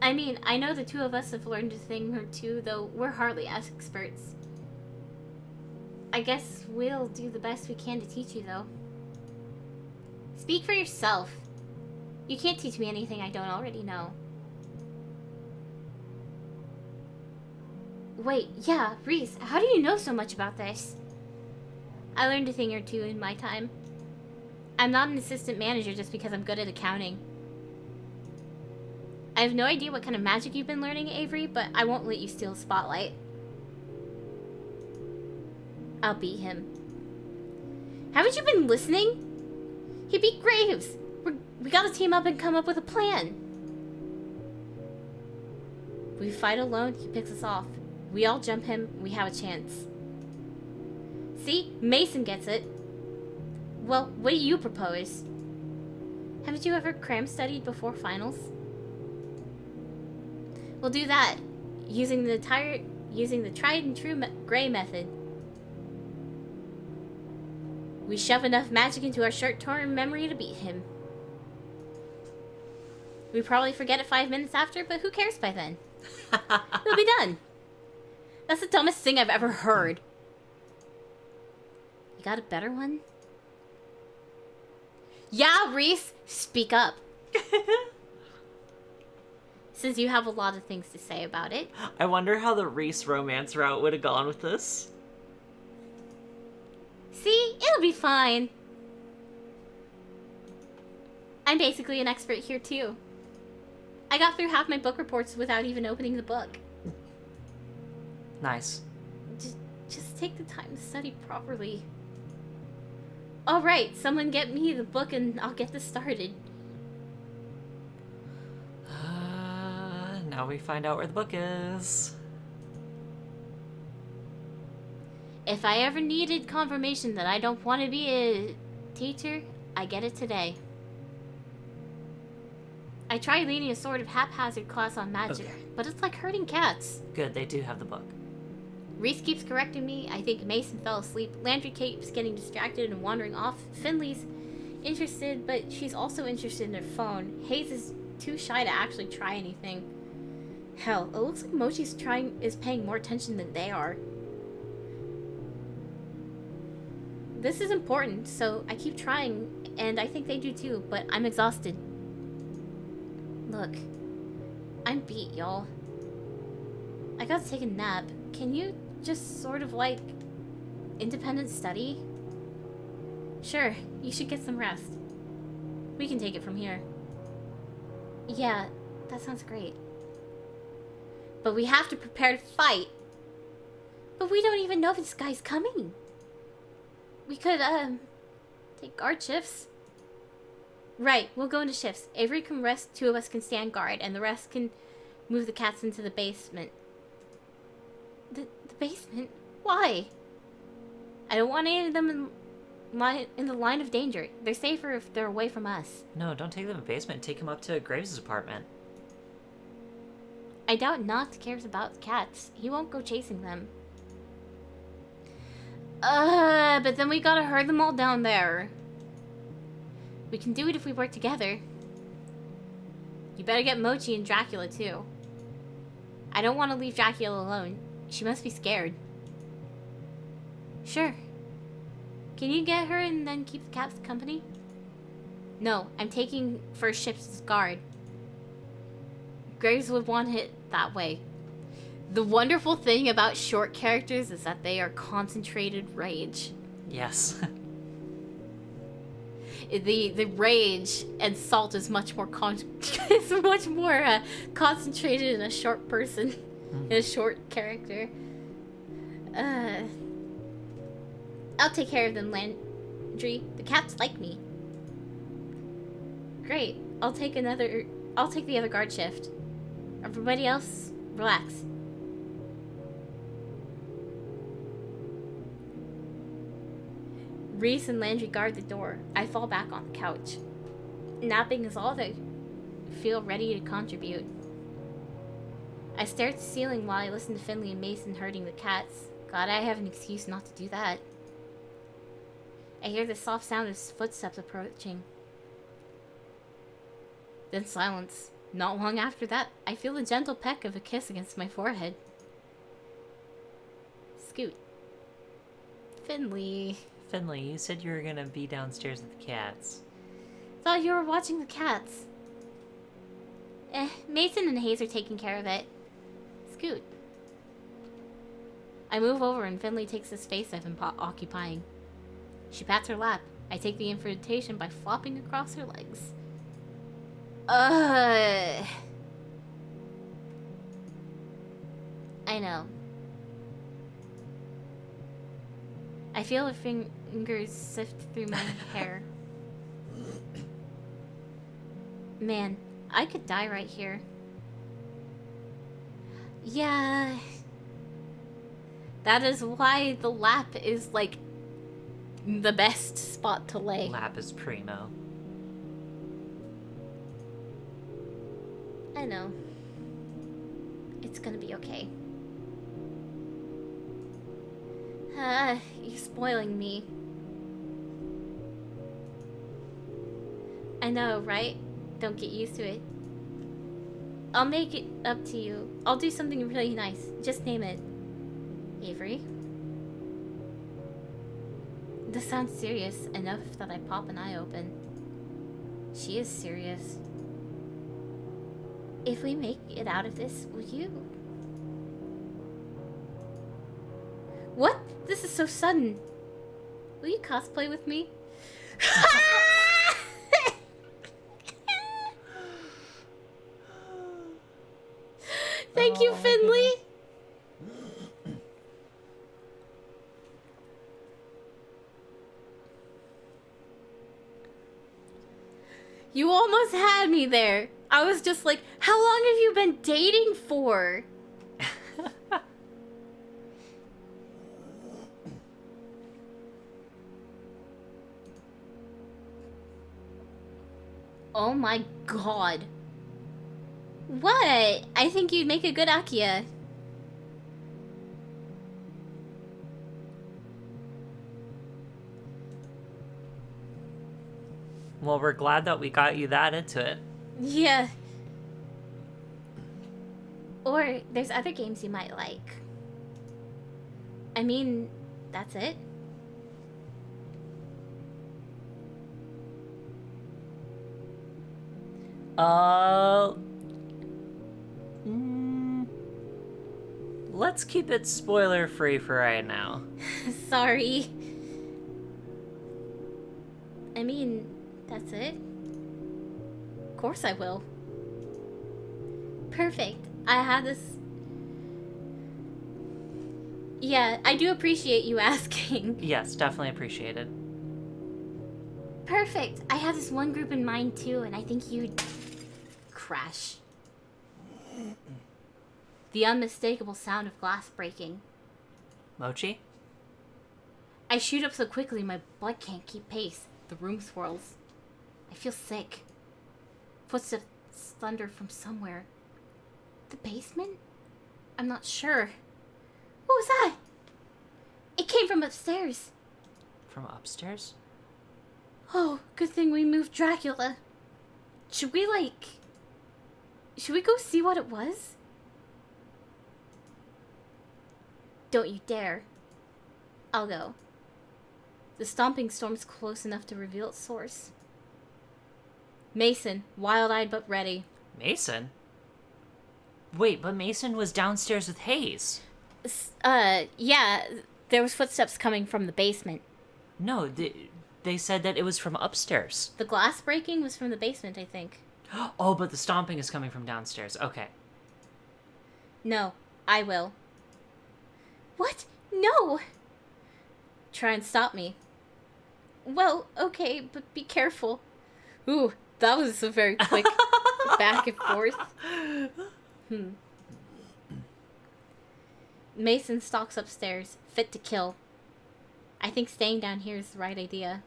I mean, I know the two of us have learned a thing or two, though we're hardly experts. I guess we'll do the best we can to teach you, though. Speak for yourself. You can't teach me anything I don't already know. Wait, yeah, Reese, how do you know so much about this? I learned a thing or two in my time. I'm not an assistant manager just because I'm good at accounting. I have no idea what kind of magic you've been learning, Avery, but I won't let you steal the spotlight. I'll beat him. Haven't you been listening? He beat Graves. We gotta team up and come up with a plan. We fight alone, he picks us off. We all jump him, we have a chance. See? Mason gets it. Well, what do you propose? Haven't you ever cram studied before finals? We'll do that, using the tried and true Gray method. We shove enough magic into our short-term memory to beat him. We probably forget it 5 minutes after, but who cares by then? It'll be done. That's the dumbest thing I've ever heard. You got a better one? Yeah, Reese, speak up. Since you have a lot of things to say about it. I wonder how the Reese romance route would have gone with this. See, it'll be fine. I'm basically an expert here too. I got through half my book reports without even opening the book. Nice. Just take the time to study properly. Alright, someone get me the book and I'll get this started. Now we find out where the book is. If I ever needed confirmation that I don't want to be a teacher, I get it today. I tried leading a sort of haphazard class on magic, but it's like herding cats. Good, they do have the book. Reese keeps correcting me. I think Mason fell asleep. Landry keeps getting distracted and wandering off. Finley's interested, but she's also interested in her phone. Hayes is too shy to actually try anything. Hell, it looks like Mochi's is paying more attention than they are. This is important, so I keep trying, and I think they do too, but I'm exhausted. Look, I'm beat, y'all. I gotta take a nap. Can you just sort of like independent study? Sure, you should get some rest. We can take it from here. Yeah, that sounds great. But we have to prepare to fight. But we don't even know if this guy's coming. We could, take guard shifts. Right, we'll go into shifts. Avery can rest, 2 of us can stand guard, and the rest can move the cats into the basement. The basement? Why? I don't want any of them in the line of danger. They're safer if they're away from us. No, don't take them to the basement. Take them up to Graves' apartment. I doubt Knox cares about cats. He won't go chasing them. But then we gotta herd them all down there. We can do it if we work together. You better get Mochi and Dracula too. I don't want to leave Dracula alone. She must be scared. Sure. Can you get her and then keep the cats company? No, I'm taking first shift as guard. Graves would want it that way. The wonderful thing about short characters is that they are concentrated rage. Yes. The rage and salt is much more concentrated in a short person, in a short character. I'll take care of them, Landry. The cats like me. Great. I'll take the other guard shift. Everybody else, relax. Reese and Landry guard the door. I fall back on the couch. Napping is all I feel ready to contribute. I stare at the ceiling while I listen to Finley and Mason herding the cats. Glad I have an excuse not to do that. I hear the soft sound of footsteps approaching. Then silence. Not long after that, I feel the gentle peck of a kiss against my forehead. Scoot. Finley, you said you were gonna be downstairs with the cats. thought you were watching the cats. Mason and Hayes are taking care of it. Scoot. I move over and Finley takes the space I've been occupying. She pats her lap. I take the invitation by flopping across her legs. I know. I feel her fingers sift through my hair. Man, I could die right here. Yeah. That is why the lap is, like, the best spot to lay. Lap is primo. I know. It's gonna be okay. You're spoiling me. I know, right? Don't get used to it. I'll make it up to you. I'll do something really nice. Just name it. Avery? This sounds serious enough that I pop an eye open. She is serious. If we make it out of this, will you? What? This is so sudden. Will you cosplay with me? Thank you, Finley. You almost had me there. I was just like, how long have you been dating for? Oh my god. What? I think you'd make a good Akia. Well, we're glad that we got you that into it. Yeah. Or there's other games you might like. I mean, that's it. Let's keep it spoiler free for right now. Sorry. I mean, that's it. Of course I will. Perfect. I have this... Yeah, I do appreciate you asking. Yes, definitely appreciated. Perfect. I have this one group in mind too, and I think you'd... Crash. The unmistakable sound of glass breaking. Mochi? I shoot up so quickly my blood can't keep pace. The room swirls. I feel sick. Footsteps thunder from somewhere. The basement? I'm not sure. What was that? It came from upstairs. From upstairs? Oh, good thing we moved Dracula. Should we go see what it was? Don't you dare. I'll go. The stomping storm's close enough to reveal its source. Mason, wild-eyed but ready. Mason? Wait, but Mason was downstairs with Hayes. Yeah, there was footsteps coming from the basement. No, they said that it was from upstairs. The glass breaking was from the basement, I think. Oh, but the stomping is coming from downstairs. Okay. No, I will. What? No! Try and stop me. Well, okay, but be careful. Ooh, that was a very quick back and forth. Mason stalks upstairs, fit to kill. I think staying down here is the right idea.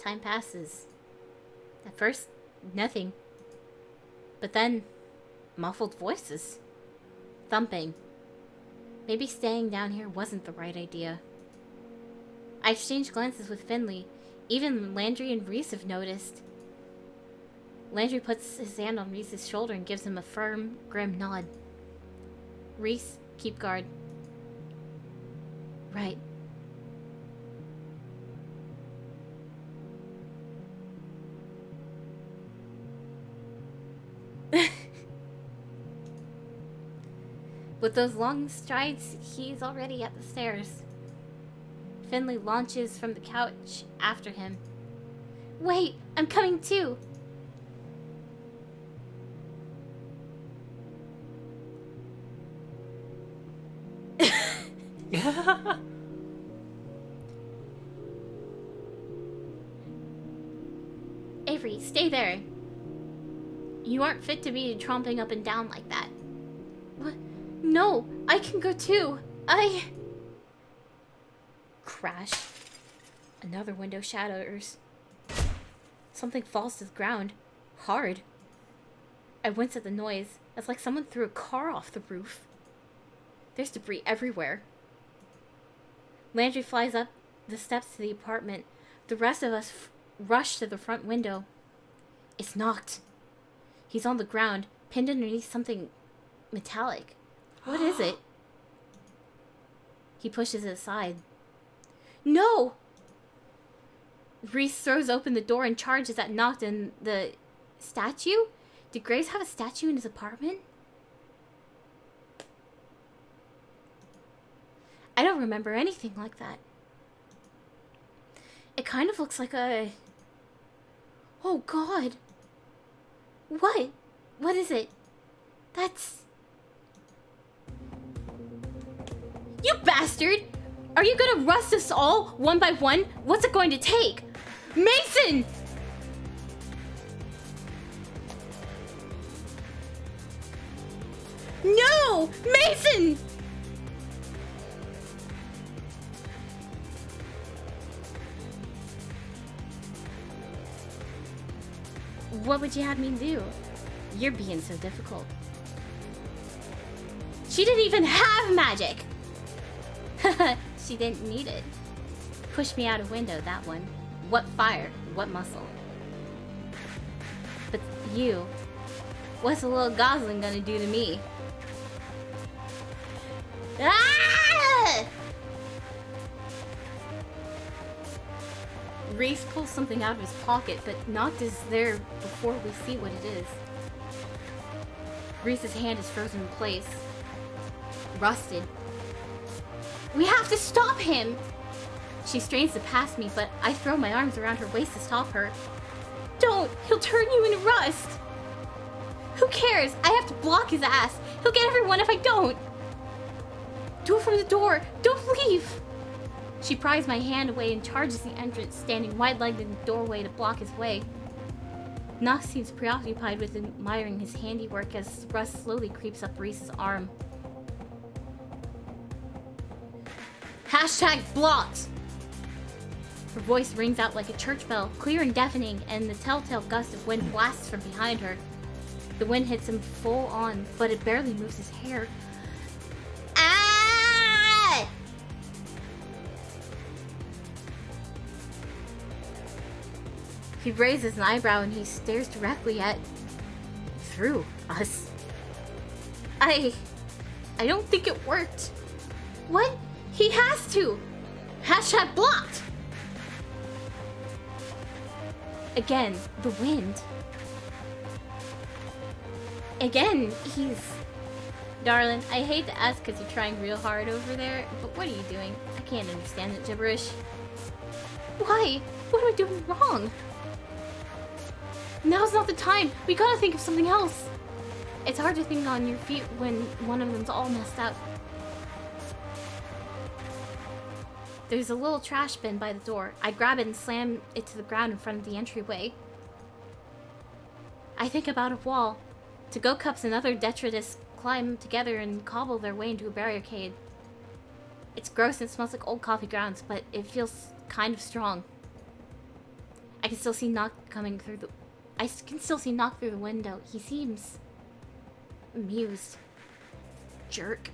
Time passes. At first, nothing. But then, muffled voices. Thumping. Maybe staying down here wasn't the right idea. I exchanged glances with Finley. Even Landry and Reese have noticed. Landry puts his hand on Reese's shoulder and gives him a firm, grim nod. Reese, keep guard. Right. With those long strides, he's already at the stairs. Finley launches from the couch after him. Wait, I'm coming too! Avery, stay there. You aren't fit to be tromping up and down like that. What? No, I can go too. Crash. Another window shatters. Something falls to the ground. Hard. I wince at the noise. It's like someone threw a car off the roof. There's debris everywhere. Landry flies up the steps to the apartment. The rest of us rush to the front window. It's knocked. He's on the ground, pinned underneath something metallic. What is it? He pushes it aside. No! Reese throws open the door and charges at Noct and the statue? Did Graves have a statue in his apartment? I don't remember anything like that. It kind of looks like a... Oh, God. What? What is it? That's... You bastard! Are you gonna rust us all, one by one? What's it going to take? Mason! No! Mason! What would you have me do? You're being so difficult. She didn't even have magic! She didn't need it. Pushed me out a window, that one. What fire? What muscle? But you... What's a little gosling gonna do to me? Ah! Reese pulls something out of his pocket, but Noct is there before we see what it is. Reese's hand is frozen in place. Rusted. We have to stop him! She strains to pass me, but I throw my arms around her waist to stop her. Don't! He'll turn you into rust! Who cares? I have to block his ass! He'll get everyone if I don't! Do it from the door! Don't leave! She pries my hand away and charges the entrance, standing wide-legged in the doorway to block his way. Noct seems preoccupied with admiring his handiwork as rust slowly creeps up Reese's arm. Hashtag blocked! Her voice rings out like a church bell, clear and deafening, and the telltale gust of wind blasts from behind her. The wind hits him full on, but it barely moves his hair. Ah! He raises an eyebrow and he stares directly at... through us. I don't think it worked. What? He has to! Hashtag blocked! Again, the wind. Again, he's... Darling, I hate to ask because you're trying real hard over there, but what are you doing? I can't understand that gibberish. Why? What am I doing wrong? Now's not the time! We gotta think of something else! It's hard to think on your feet when one of them's all messed up. There's a little trash bin by the door. I grab it and slam it to the ground in front of the entryway. I think about a wall. To-go cups and other detritus climb together and cobble their way into a barricade. It's gross and smells like old coffee grounds, but it feels kind of strong. I can still see Noct coming through the... I can still see Noct through the window. He seems... amused. Jerk.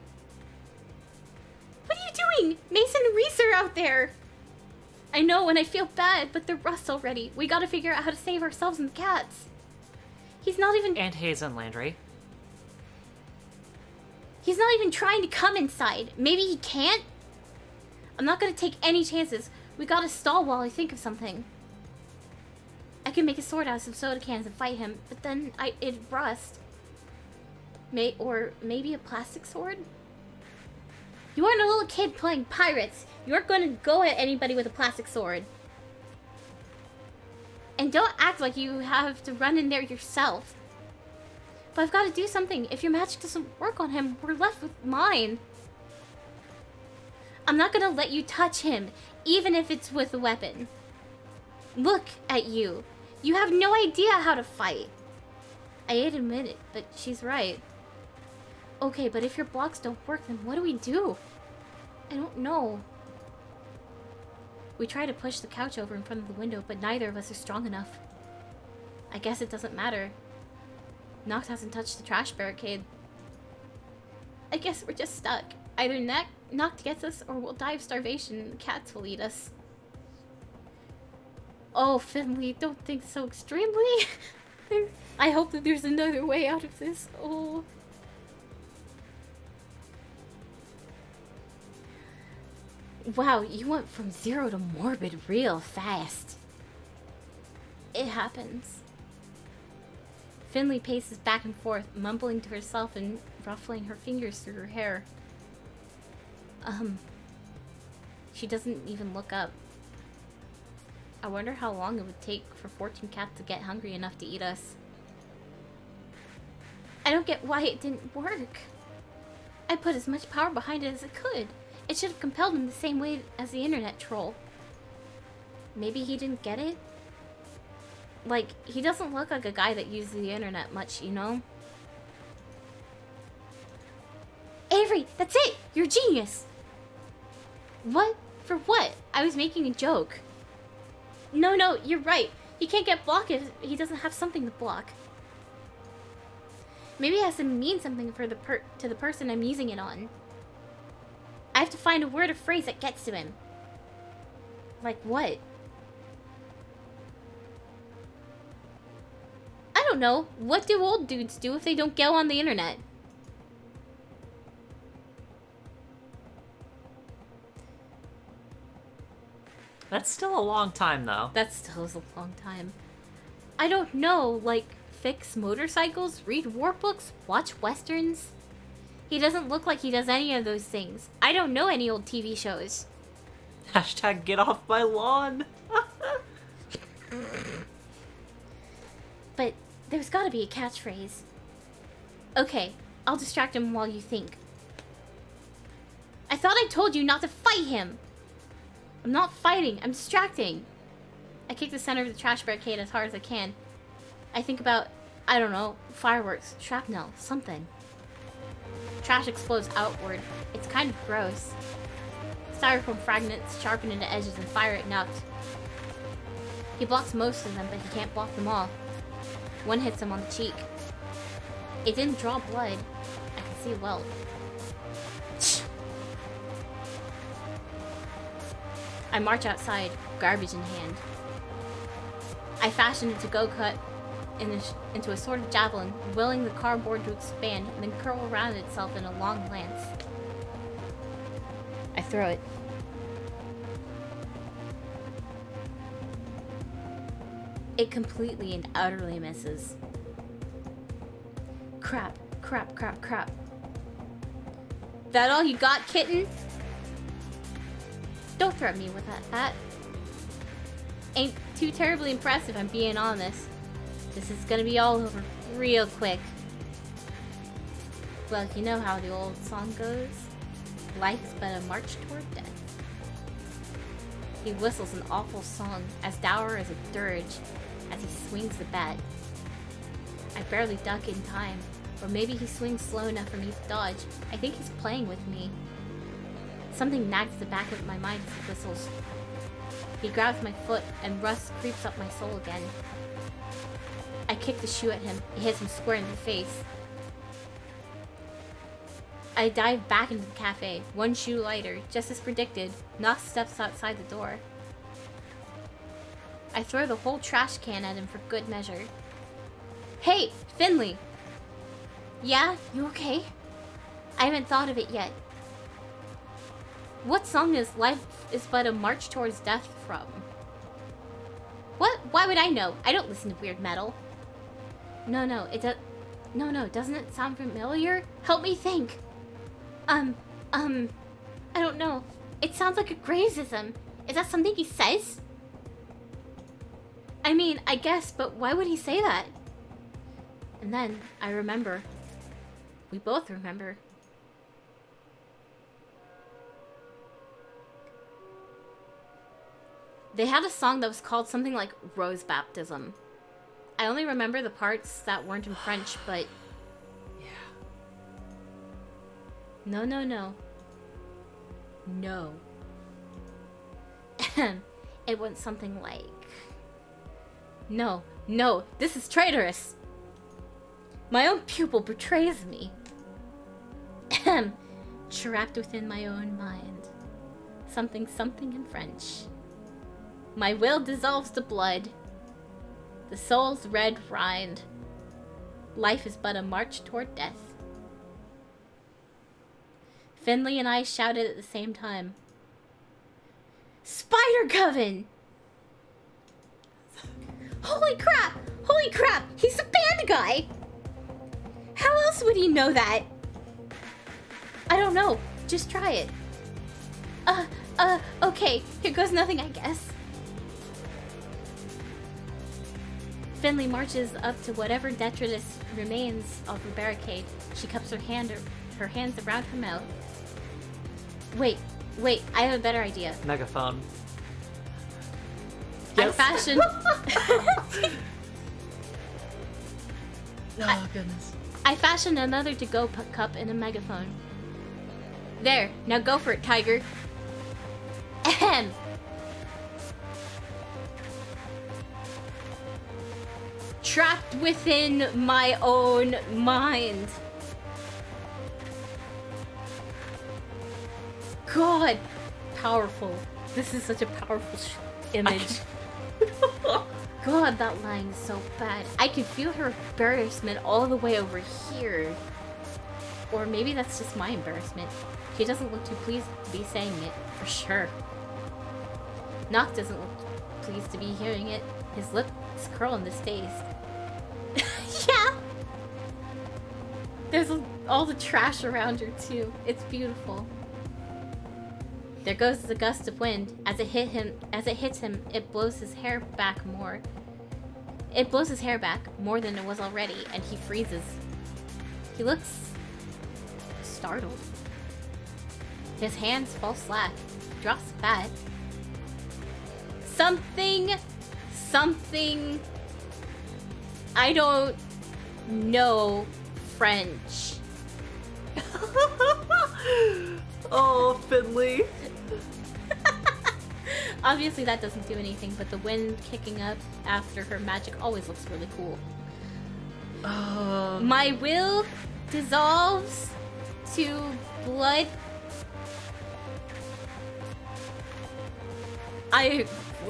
What are you doing? Mason and Reese are out there! I know, and I feel bad, but they're rust already. We gotta figure out how to save ourselves and the cats. He's not even... And Hayes and Landry. He's not even trying to come inside. Maybe he can't? I'm not gonna take any chances. We gotta stall while I think of something. I can make a sword out of some soda cans and fight him, but then it'd rust. Or maybe a plastic sword? You aren't a little kid playing pirates. You aren't going to go at anybody with a plastic sword. And don't act like you have to run in there yourself. But I've got to do something. If your magic doesn't work on him, we're left with mine. I'm not going to let you touch him, even if it's with a weapon. Look at you. You have no idea how to fight. I hate to admit it, but she's right. Okay, but if your blocks don't work, then what do we do? I don't know. We try to push the couch over in front of the window, but neither of us are strong enough. I guess it doesn't matter. Noct hasn't touched the trash barricade. I guess we're just stuck. Either Noct gets us, or we'll die of starvation and the cats will eat us. Oh, Finley, don't think so extremely. I hope that there's another way out of this. Oh... Wow, you went from 0 to morbid real fast. It happens. Finley paces back and forth, mumbling to herself and ruffling her fingers through her hair. She doesn't even look up. I wonder how long it would take for 14 cats to get hungry enough to eat us. I don't get why it didn't work. I put as much power behind it as I could. It should have compelled him the same way as the internet troll. Maybe he didn't get it? Like, he doesn't look like a guy that uses the internet much, you know? Avery, that's it! You're a genius! What? For what? I was making a joke. No, you're right. He can't get blocked if he doesn't have something to block. Maybe it has to mean something for to the person I'm using it on. I have to find a word or phrase that gets to him. Like what? I don't know. What do old dudes do if they don't go on the internet? That's still a long time, though. That still is a long time. I don't know, like, fix motorcycles, read war books, watch westerns. He doesn't look like he does any of those things. I don't know any old TV shows. Hashtag get off my lawn. But there's gotta be a catchphrase. Okay, I'll distract him while you think. I thought I told you not to fight him! I'm not fighting, I'm distracting. I kick the center of the trash barricade as hard as I can. I think about, I don't know, fireworks, shrapnel, something. Trash explodes outward. It's kind of gross. Styrofoam fragments sharpen into edges and fire at Nuts. He blocks most of them, but he can't block them all. One hits him on the cheek. It didn't draw blood. I can see a welt. I march outside, garbage in hand. I fashion it to go cut into a sort of javelin, willing the cardboard to expand and then curl around itself in a long lance. I throw it. It completely and utterly misses. Crap. That all you got, kitten? Don't threaten me with that. Ain't too terribly impressive, I'm being honest. This is gonna be all over real quick. Well, you know how the old song goes. Life's but a march toward death. He whistles an awful song, as dour as a dirge, as he swings the bat. I barely duck in time, or maybe he swings slow enough for me to dodge. I think he's playing with me. Something nags the back of my mind as he whistles. He grabs my foot, and rust creeps up my soul again. I kick the shoe at him. It hits him square in the face. I dive back into the cafe, one shoe lighter, just as predicted. Knox steps outside the door. I throw the whole trash can at him for good measure. Hey, Finley! Yeah, you okay? I haven't thought of it yet. What song is Life is But a March Towards Death from? What? Why would I know? I don't listen to weird metal. No, doesn't it sound familiar? Help me think. I don't know. It sounds like a gracism. Is that something he says? I mean, I guess, but why would he say that? And then, I remember. We both remember. They had a song that was called something like Rose Baptism. I only remember the parts that weren't in French, but... Yeah. No. It went something like... No, this is traitorous. My own pupil betrays me. Trapped within my own mind. Something in French. My will dissolves to blood. The soul's red rind. Life is but a march toward death. Finley and I shouted at the same time. Spider Coven! Holy crap! Holy crap! He's a band guy! How else would he know that? I don't know. Just try it. Okay. Here goes nothing, I guess. Finley marches up to whatever detritus remains of her barricade. She cups her hands around her mouth. Wait, I have a better idea. Megaphone. Yes. I fashioned... Oh, goodness. I fashioned another to-go cup and a megaphone. There, now go for it, Tiger. Ahem. Trapped within my own mind. God, powerful. This is such a powerful image. God, that line is so bad. I can feel her embarrassment all the way over here. Or maybe that's just my embarrassment. She doesn't look too pleased to be saying it, for sure. Noct doesn't look pleased to be hearing it. His lips curl in distaste. Yeah! There's all the trash around her, too. It's beautiful. There goes the gust of wind. As it hits him, it blows his hair back more. It blows his hair back more than it was already, and he freezes. He looks startled. His hands fall slack. Drops fat. Something. I don't know French. Oh, Finley. Obviously that doesn't do anything, but the wind kicking up after her magic always looks really cool. My will dissolves to blood.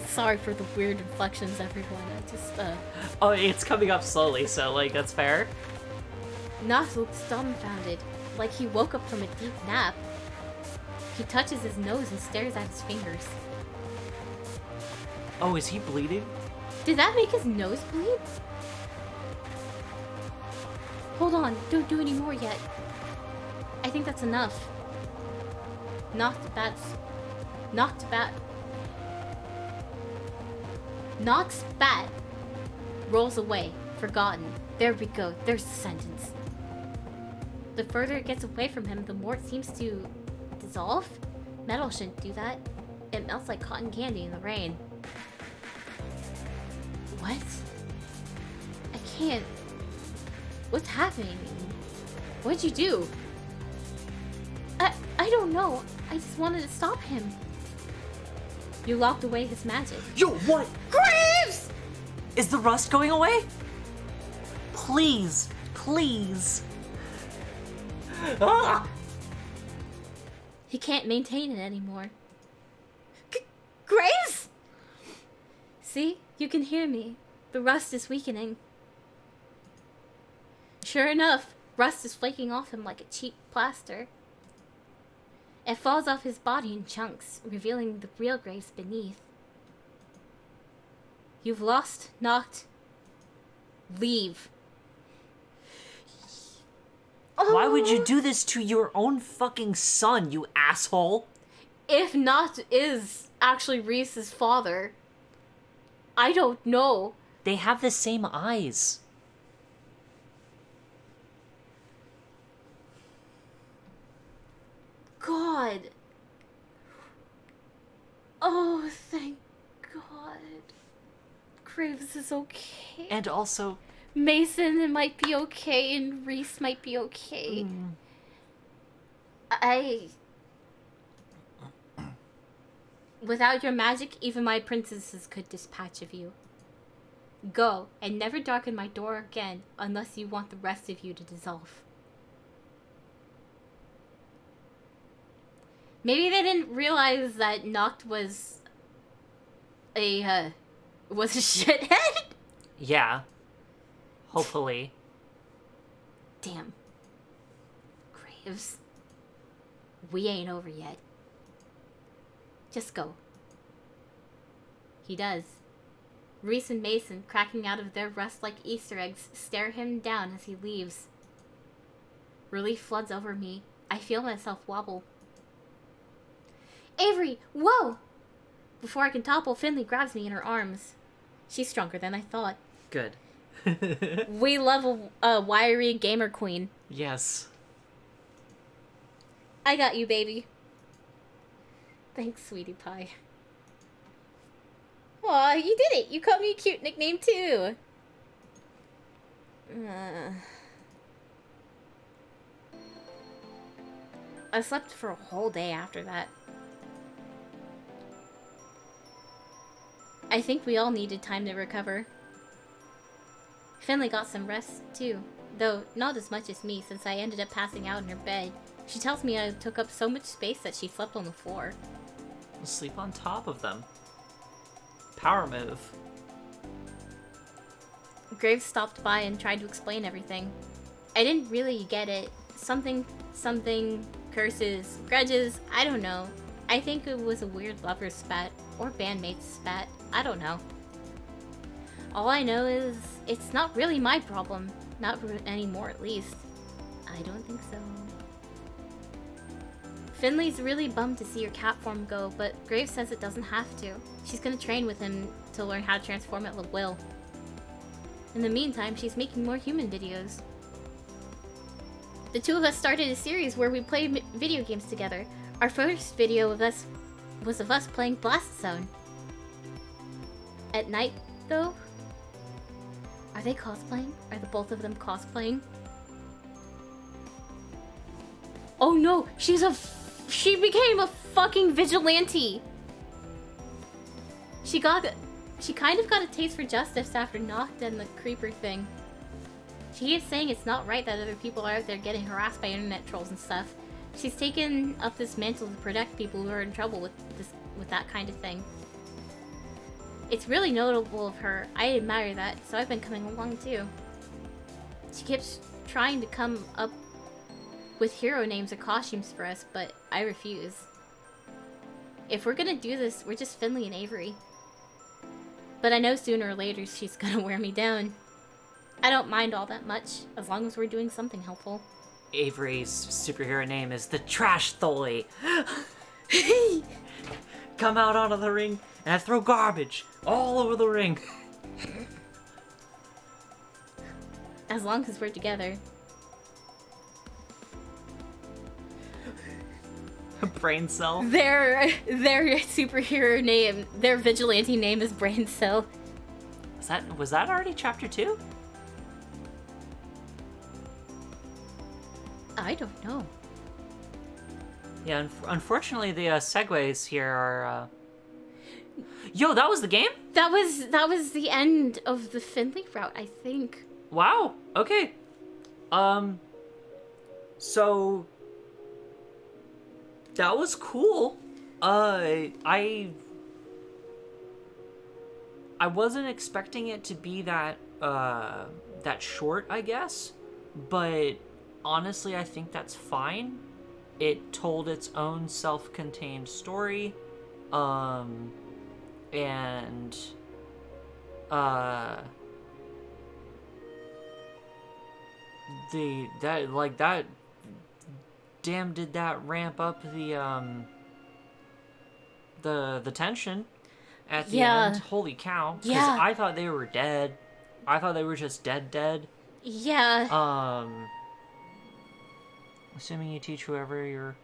Sorry for the weird inflections, everyone. I just, Oh, it's coming up slowly, so, like, that's fair. Noct looks dumbfounded, like he woke up from a deep nap. He touches his nose and stares at his fingers. Oh, is he bleeding? Did that make his nose bleed? Hold on, don't do any more yet. I think that's enough. Noct's bat rolls away, forgotten. There we go, there's the sentence. The further it gets away from him, the more it seems to dissolve? Metal shouldn't do that. It melts like cotton candy in the rain. What? I can't... What's happening? What'd you do? I don't know. I just wanted to stop him. You locked away his magic. Yo, what? Graves! Is the rust going away? Please. Ah! He can't maintain it anymore. Graves! See? You can hear me. The rust is weakening. Sure enough, rust is flaking off him like a cheap plaster. It falls off his body in chunks, revealing the real Graves beneath. You've lost, Noct. Leave. Why would you do this to your own fucking son, you asshole? If Noct is actually Reese's father, I don't know. They have the same eyes. God. Oh, thank God. Graves is okay. And also... Mason might be okay, and Reese might be okay. Without your magic, even my princesses could dispatch of you. Go, and never darken my door again, unless you want the rest of you to dissolve. Maybe they didn't realize that Noct was a shithead? Yeah. Hopefully. Damn. Graves. We ain't over yet. Just go. He does. Reese and Mason, cracking out of their rust like Easter eggs, stare him down as he leaves. Relief floods over me. I feel myself wobble. Avery, whoa! Before I can topple, Finley grabs me in her arms. She's stronger than I thought. Good. We love a wiry gamer queen. Yes. I got you, baby. Thanks, sweetie pie. Aw, you did it! You called me a cute nickname, too! I slept for a whole day after that. I think we all needed time to recover. Finley got some rest, too. Though, not as much as me, since I ended up passing out in her bed. She tells me I took up so much space that she slept on the floor. Sleep on top of them. Power move. Graves stopped by and tried to explain everything. I didn't really get it. Something, curses, grudges, I don't know. I think it was a weird lover's spat, or bandmate's spat, I don't know. All I know is, it's not really my problem. Not anymore, at least. I don't think so. Finley's really bummed to see her cat form go, but Graves says it doesn't have to. She's gonna train with him to learn how to transform at will. In the meantime, she's making more human videos. The two of us started a series where we played video games together. Our first video of us was of us playing Blast Zone. At night, though? Are they cosplaying? Are the both of them cosplaying? Oh no! She became a fucking vigilante! She kind of got a taste for justice after Noct and the creeper thing. She is saying it's not right that other people are out there getting harassed by internet trolls and stuff. She's taken up this mantle to protect people who are in trouble with that kind of thing. It's really notable of her. I admire that, so I've been coming along too. She keeps trying to come up with hero names or costumes for us, but I refuse. If we're gonna do this, we're just Finley and Avery. But I know sooner or later she's gonna wear me down. I don't mind all that much, as long as we're doing something helpful. Avery's superhero name is the Trash Tholi. Come out onto the ring and I throw garbage all over the ring. As long as we're together. Brain Cell. Their superhero name, their vigilante name is Brain Cell. Was that already chapter 2? I don't know. Yeah, unfortunately the segues here are Yo, that was the game? That was the end of the Finley route, I think. Wow. Okay. So that was cool. I wasn't expecting it to be that short, I guess, but honestly, I think that's fine. It told its own self-contained story, and damn, did that ramp up the tension at the end. Holy cow. Because I thought they were dead. I thought they were just dead. Yeah. Assuming you teach whoever you're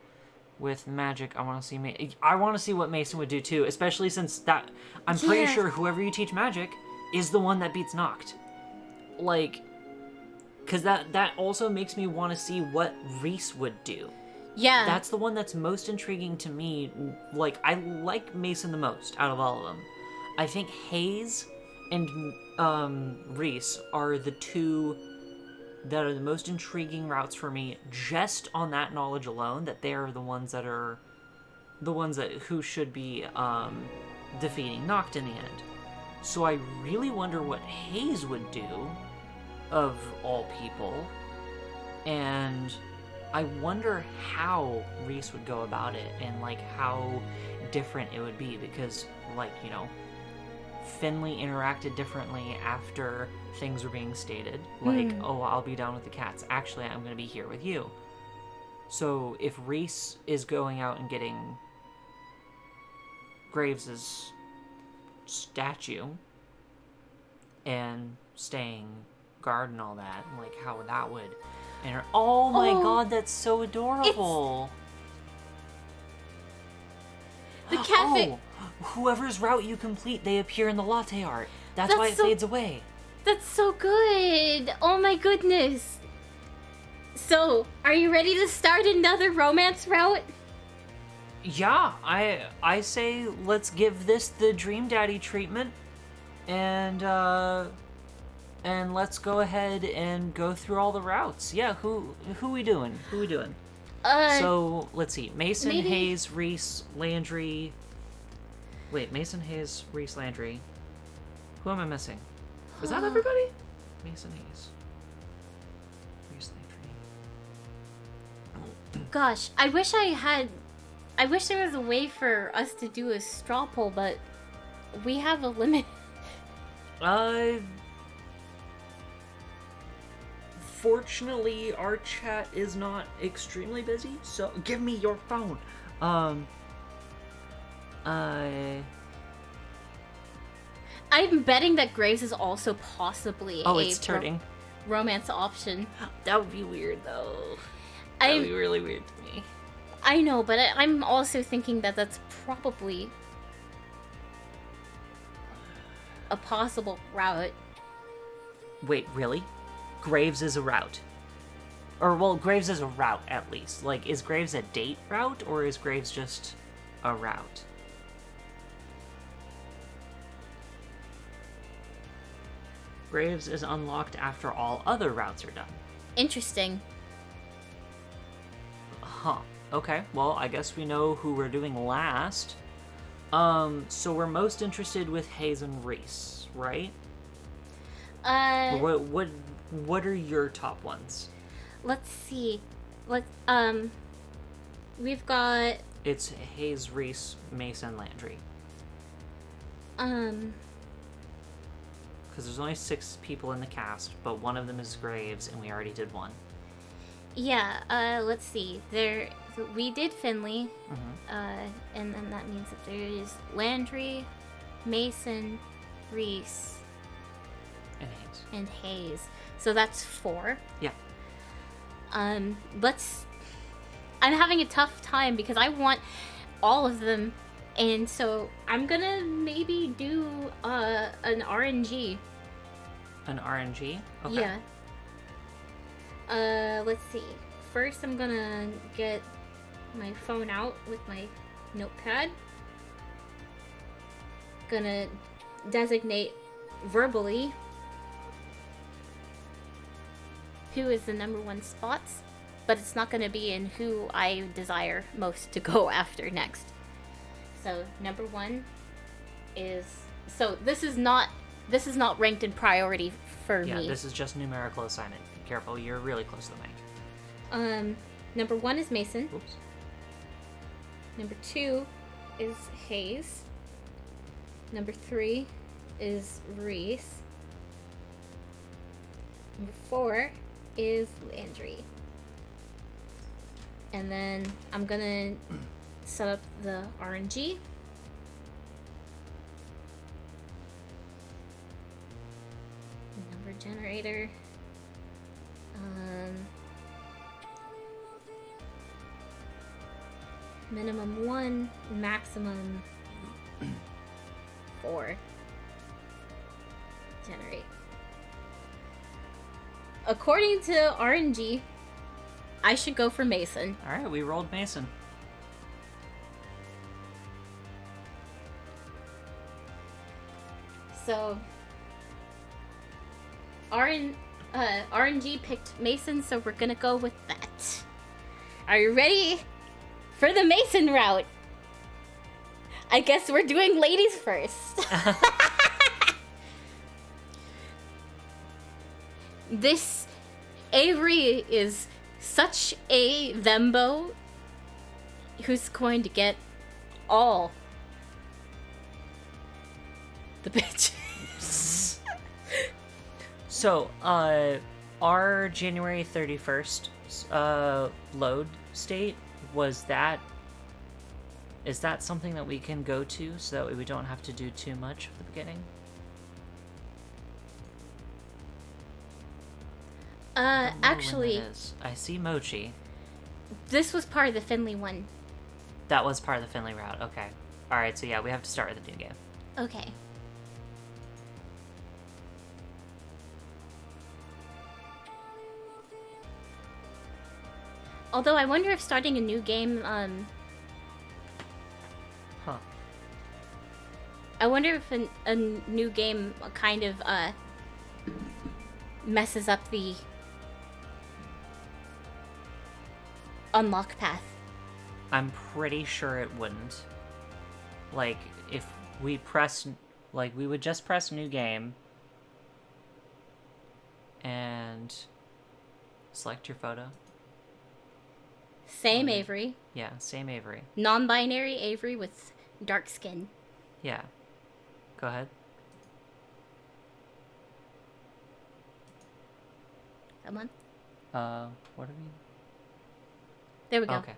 with magic, I want to see what Mason would do too, especially since that I'm pretty sure whoever you teach magic is the one that beats Noct. Like, because that also makes me want to see what Reese would do. Yeah. That's the one that's most intriguing to me. Like, I like Mason the most out of all of them. I think Hayes and Reese are the two that are the most intriguing routes for me, just on that knowledge alone, that they are the ones that who should be defeating Noct in the end. So I really wonder what Hayes would do, of all people, and I wonder how Reese would go about it, and like how different it would be, because, like, you know, Finley interacted differently after things were being stated. Like, oh, I'll be down with the cats. Actually, I'm going to be here with you. So if Reese is going out and getting Graves's statue and staying guard and all that, like how that would... And oh my god, that's so adorable. The cafe... Oh, whoever's route you complete, they appear in the latte art. That's why it fades away. That's so good. Oh my goodness. So, are you ready to start another romance route? Yeah, I say let's give this the Dream Daddy treatment, and let's go ahead and go through all the routes. Yeah, who we doing? So let's see: Mason, maybe... Hayes, Reese, Landry. Wait, Mason, Hayes, Reese, Landry. Who am I missing? Was that everybody? Mason, Hayes, Reese, Landry. Gosh, I wish there was a way for us to do a straw poll, but we have a limit. Fortunately, our chat is not extremely busy, so give me your phone. I'm betting that Graves is also possibly it's turning. Romance option. That would be weird, though. That would be really weird to me. I know, but I'm also thinking that that's probably a possible route. Wait, really? Graves is a route. Or, well, Graves is a route, at least. Like, is Graves a date route, or is Graves just a route? Graves is unlocked after all other routes are done. Interesting. Huh. Okay, well, I guess we know who we're doing last. So we're most interested with Hayes and Reese, right? What are your top ones? Let's see. We've got... It's Hayes, Reese, Mason, Landry. Because there's only 6 people in the cast, but one of them is Graves, and we already did one. Yeah, let's see. We did Finley, and then that means that there is Landry, Mason, Reese, and Hayes. So that's 4. Yeah. I'm having a tough time because I want all of them, and so I'm gonna maybe do an RNG. An RNG? Okay. Yeah. Let's see. First, I'm gonna get my phone out with my notepad. Gonna designate verbally who is the number 1 spots, but it's not gonna be in who I desire most to go after next. So number 1 is... So this is not ranked in priority for me. Yeah, this is just numerical assignment. Be careful, you're really close to the mic. Number 1 is Mason. Oops. Number 2 is Hayes. Number 3 is Reese. Number 4 is Landry. And then I'm gonna set up the RNG. Number generator. Minimum 1, maximum 4. Generate. According to RNG, I should go for Mason. Alright, we rolled Mason. So, RNG picked Mason, so we're gonna go with that. Are you ready for the Mason route? I guess we're doing ladies first. This Avery is such a thembo who's going to get all the bitch. So, our January 31st load state, is that something that we can go to so that we don't have to do too much at the beginning? Actually, I see Mochi. this was part of the Finley one. That was part of the Finley route. Okay. All right. So yeah, we have to start with the new game. Okay. Although I wonder if starting a new game, Huh. I wonder if a new game kind of, messes up the unlock path. I'm pretty sure it wouldn't. Like, if we press... Like, we would just press new game. And... select your photo. Same Avery. Yeah, same Avery. Non-binary Avery with dark skin. Yeah. Go ahead. Come on. What are we... There we go. Okay.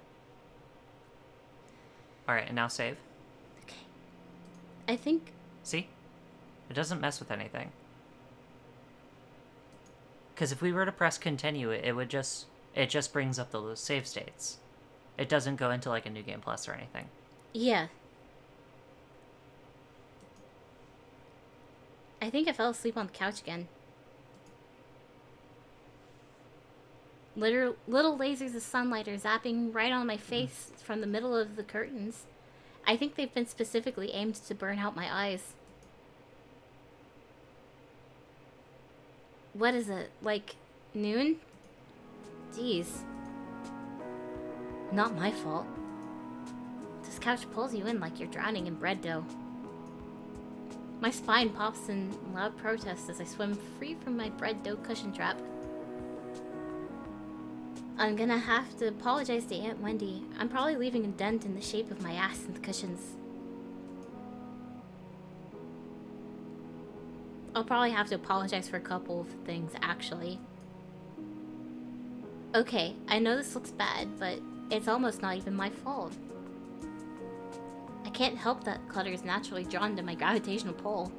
Alright, and now save. Okay. I think... See? It doesn't mess with anything. Because if we were to press continue, it would just... It just brings up the save states. It doesn't go into, like, a New Game Plus or anything. Yeah. I think I fell asleep on the couch again. Little lasers of sunlight are zapping right on my face from the middle of the curtains. I think they've been specifically aimed to burn out my eyes. What is it? Like, noon? Jeez. Not my fault. This couch pulls you in like you're drowning in bread dough. My spine pops in loud protest as I swim free from my bread dough cushion trap. I'm gonna have to apologize to Aunt Wendy. I'm probably leaving a dent in the shape of my ass in the cushions. I'll probably have to apologize for a couple of things, actually. Okay, I know this looks bad, but it's almost not even my fault. I can't help that clutter is naturally drawn to my gravitational pull.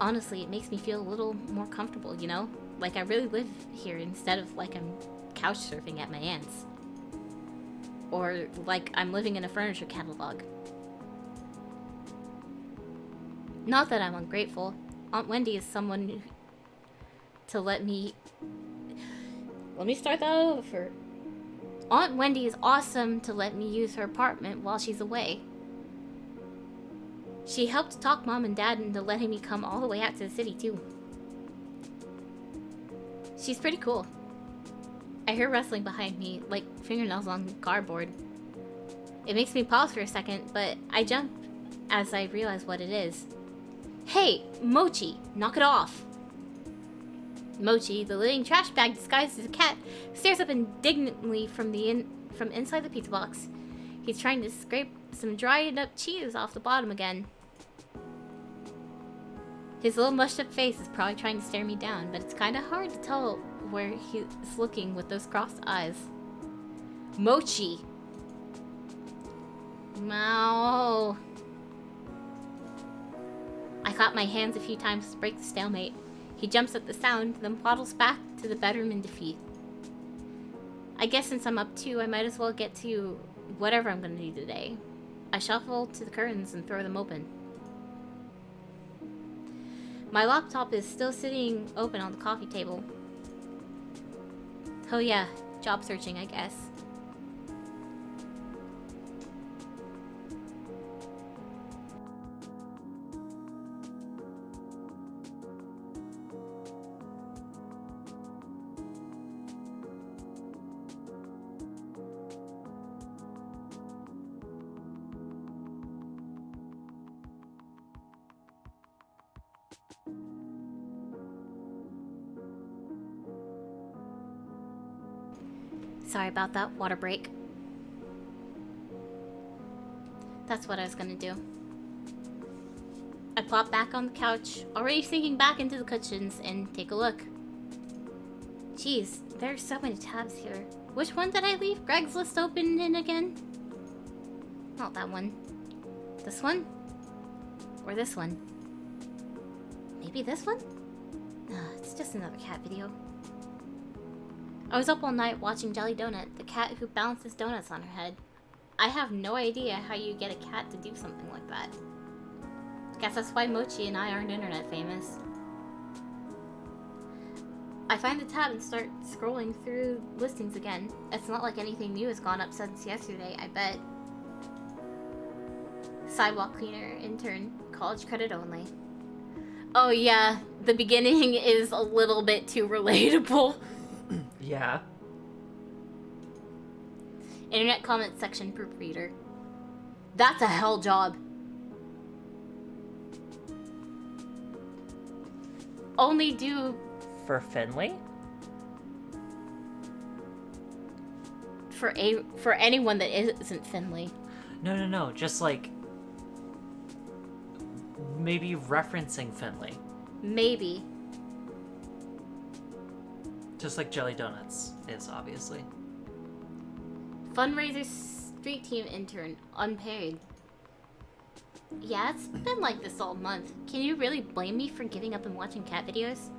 Honestly, it makes me feel a little more comfortable, you know? Like I really live here instead of like I'm couch surfing at my aunt's. Or like I'm living in a furniture catalog. Not that I'm ungrateful. Aunt Wendy is someone who, to let me start that over. Aunt Wendy is awesome to let me use her apartment while she's away. She helped talk Mom and Dad into letting me come all the way out to the city too. She's pretty cool. I hear rustling behind me, like fingernails on cardboard. It makes me pause for a second, but I jump as I realize what it is. Hey, Mochi, knock it off. Mochi, the living trash bag disguised as a cat, stares up indignantly from inside the pizza box. He's trying to scrape some dried up cheese off the bottom again. His little mushed up face is probably trying to stare me down, but it's kind of hard to tell where he's looking with those crossed eyes. Mochi! Meow. I clap my hands a few times to break the stalemate. He jumps at the sound, then waddles back to the bedroom in defeat. I guess since I'm up too, I might as well get to whatever I'm gonna do today. I shuffle to the curtains and throw them open. My laptop is still sitting open on the coffee table. Oh yeah, job searching, I guess. Sorry about that water break. That's what I was gonna do. I plop back on the couch, already sinking back into the cushions, and take a look. Jeez, there are so many tabs here. Which one did I leave Greg's list open in again? Not that one. This one? Or this one? Maybe this one? It's just another cat video. I was up all night watching Jelly Donut, the cat who balances donuts on her head. I have no idea how you get a cat to do something like that. Guess that's why Mochi and I aren't internet famous. I find the tab and start scrolling through listings again. It's not like anything new has gone up since yesterday, I bet. Sidewalk cleaner, intern, college credit only. Oh yeah, the beginning is a little bit too relatable. Yeah. Internet comment section proofreader. That's a hell job. Only do... For Finley? For anyone that isn't Finley. No. Just like... maybe referencing Finley. Maybe. Just like Jelly Donuts is, obviously. Fundraiser street team intern, unpaid. Yeah, it's been like this all month. Can you really blame me for giving up and watching cat videos?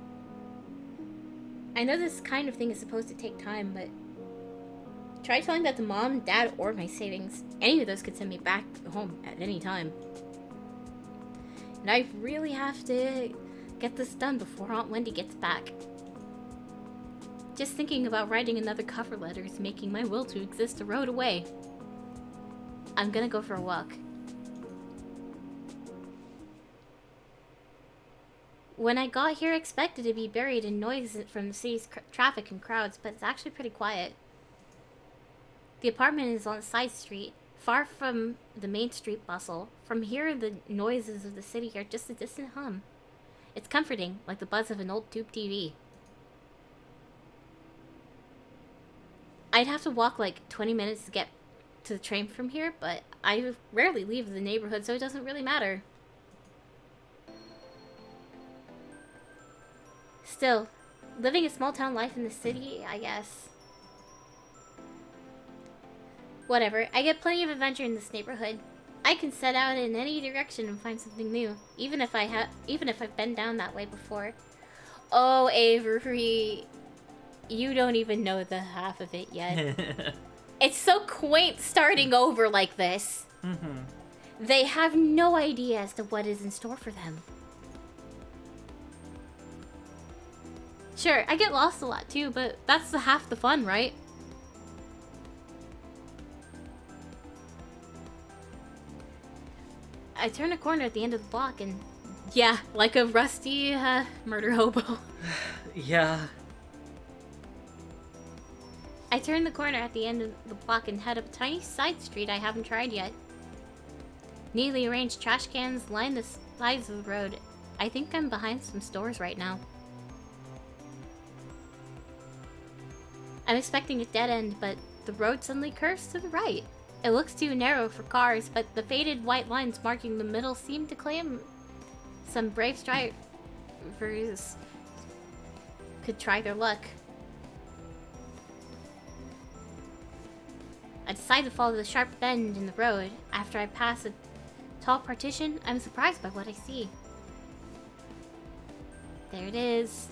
I know this kind of thing is supposed to take time, but... try telling that to mom, dad, or my savings. Any of those could send me back home at any time. And I really have to get this done before Aunt Wendy gets back. Just thinking about writing another cover letter is making my will to exist erode away. I'm gonna go for a walk. When I got here, I expected to be buried in noise from the city's traffic and crowds, but it's actually pretty quiet. The apartment is on a side street, far from the main street bustle. From here, the noises of the city are just a distant hum. It's comforting, like the buzz of an old tube TV. I'd have to walk like 20 minutes to get to the train from here, but I rarely leave the neighborhood, so it doesn't really matter. Still, living a small town life in the city, I guess. Whatever, I get plenty of adventure in this neighborhood. I can set out in any direction and find something new, even if I've been down that way before. Oh, Avery, you don't even know the half of it yet. It's so quaint starting over like this. Mm-hmm. They have no idea as to what is in store for them. Sure, I get lost a lot too, but that's half the fun, right? I turn a corner at the end of the block and... yeah, like a rusty, murder hobo. Yeah. I turn the corner at the end of the block and head up a tiny side street I haven't tried yet. Neatly arranged trash cans line the sides of the road. I think I'm behind some stores right now. I'm expecting a dead end, but the road suddenly curves to the right. It looks too narrow for cars, but the faded white lines marking the middle seem to claim some brave drivers could try their luck. I decide to follow the sharp bend in the road. After I pass a tall partition, I'm surprised by what I see. There it is.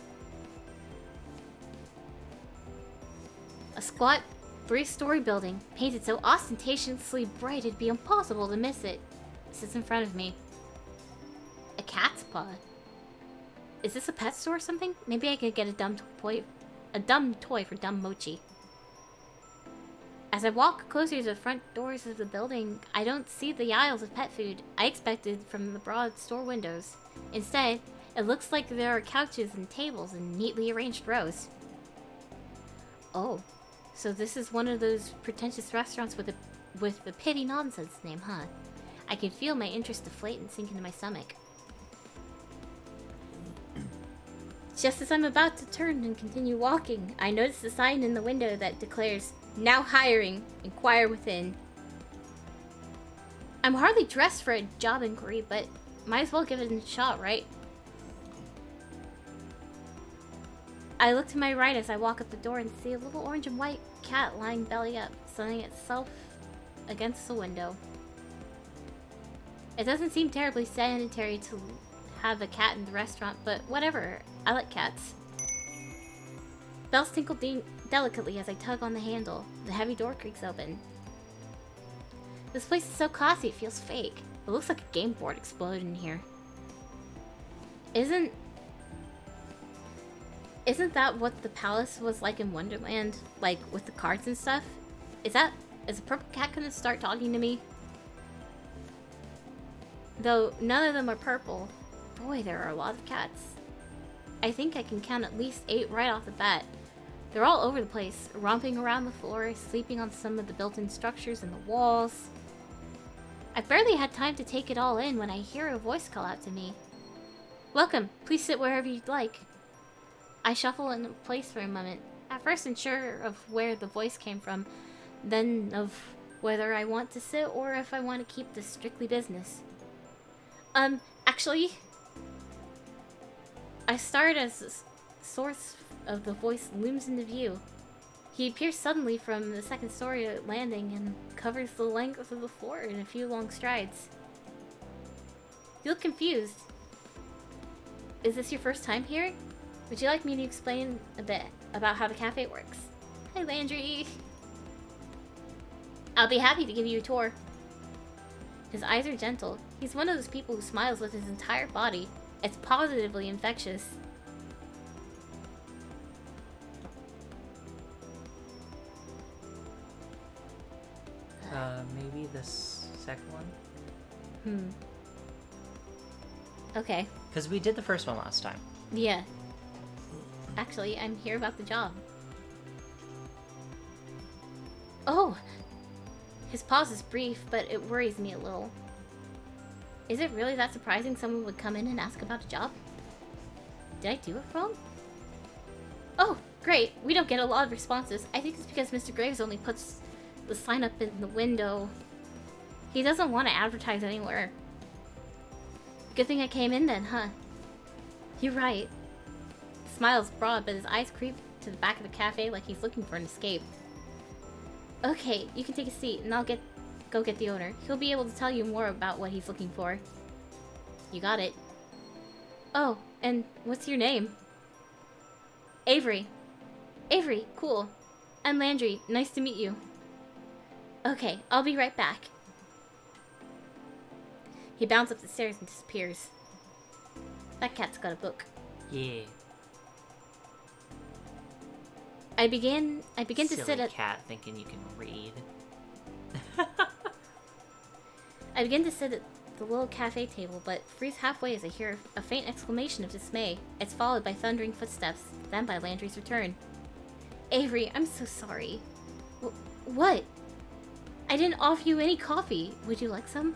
A squat, 3-story building, painted so ostentatiously bright it'd be impossible to miss it, sits in front of me. A cat's paw. Is this a pet store or something? Maybe I could get a dumb toy for dumb Mochi. As I walk closer to the front doors of the building, I don't see the aisles of pet food I expected from the broad store windows. Instead, it looks like there are couches and tables in neatly arranged rows. Oh. So this is one of those pretentious restaurants with the pity nonsense name, huh? I can feel my interest deflate and sink into my stomach. Just as I'm about to turn and continue walking, I notice a sign in the window that declares, "Now hiring, inquire within." I'm hardly dressed for a job inquiry, but Might as well give it a shot, right? I look to my right as I walk up the door and see a little orange and white cat lying belly up, sunning itself against the window. It doesn't seem terribly sanitary to have a cat in the restaurant, but whatever. I like cats. Bells tinkle delicately as I tug on the handle. The heavy door creaks open. This place is so classy, it feels fake. It looks like a game board exploded in here. Isn't that what the palace was like in Wonderland? Like, with the cards and stuff? Is the purple cat gonna start talking to me? Though none of them are purple. Boy, there are a lot of cats. I think I can count at least 8 right off the bat. They're all over the place, romping around the floor, sleeping on some of the built-in structures in the walls. I barely had time to take it all in when I hear a voice call out to me. Welcome, please sit wherever you'd like. I shuffle in place for a moment, at first unsure of where the voice came from, then of whether I want to sit or if I want to keep this strictly business. Actually, I start as the source of the voice looms into view. He appears suddenly from the second story landing and covers the length of the floor in a few long strides. You look confused. Is this your first time here? Would you like me to explain a bit about how the cafe works? Hi, Landry. I'll be happy to give you a tour. His eyes are gentle. He's one of those people who smiles with his entire body. It's positively infectious. Maybe this second one? Okay. Because we did the first one last time. Yeah. Actually, I'm here about the job. Oh! His pause is brief, but it worries me a little. Is it really that surprising someone would come in and ask about a job? Did I do it wrong? Oh, great. We don't get a lot of responses. I think it's because Mr. Graves only puts the sign up in the window. He doesn't want to advertise anywhere. Good thing I came in then, huh? You're right. His smile's broad, but his eyes creep to the back of the cafe like he's looking for an escape. Okay, you can take a seat, and I'll go get the owner. He'll be able to tell you more about what he's looking for. You got it. Oh, and what's your name? Avery. Avery, cool. I'm Landry. Nice to meet you. Okay, I'll be right back. He bounds up the stairs and disappears. That cat's got a book. Yeah. I begin to Silly sit at cat thinking you can read. I begin to sit at the little cafe table, but freeze halfway as I hear a faint exclamation of dismay. It's followed by thundering footsteps, then by Landry's return. Avery, I'm so sorry. What? I didn't offer you any coffee. Would you like some?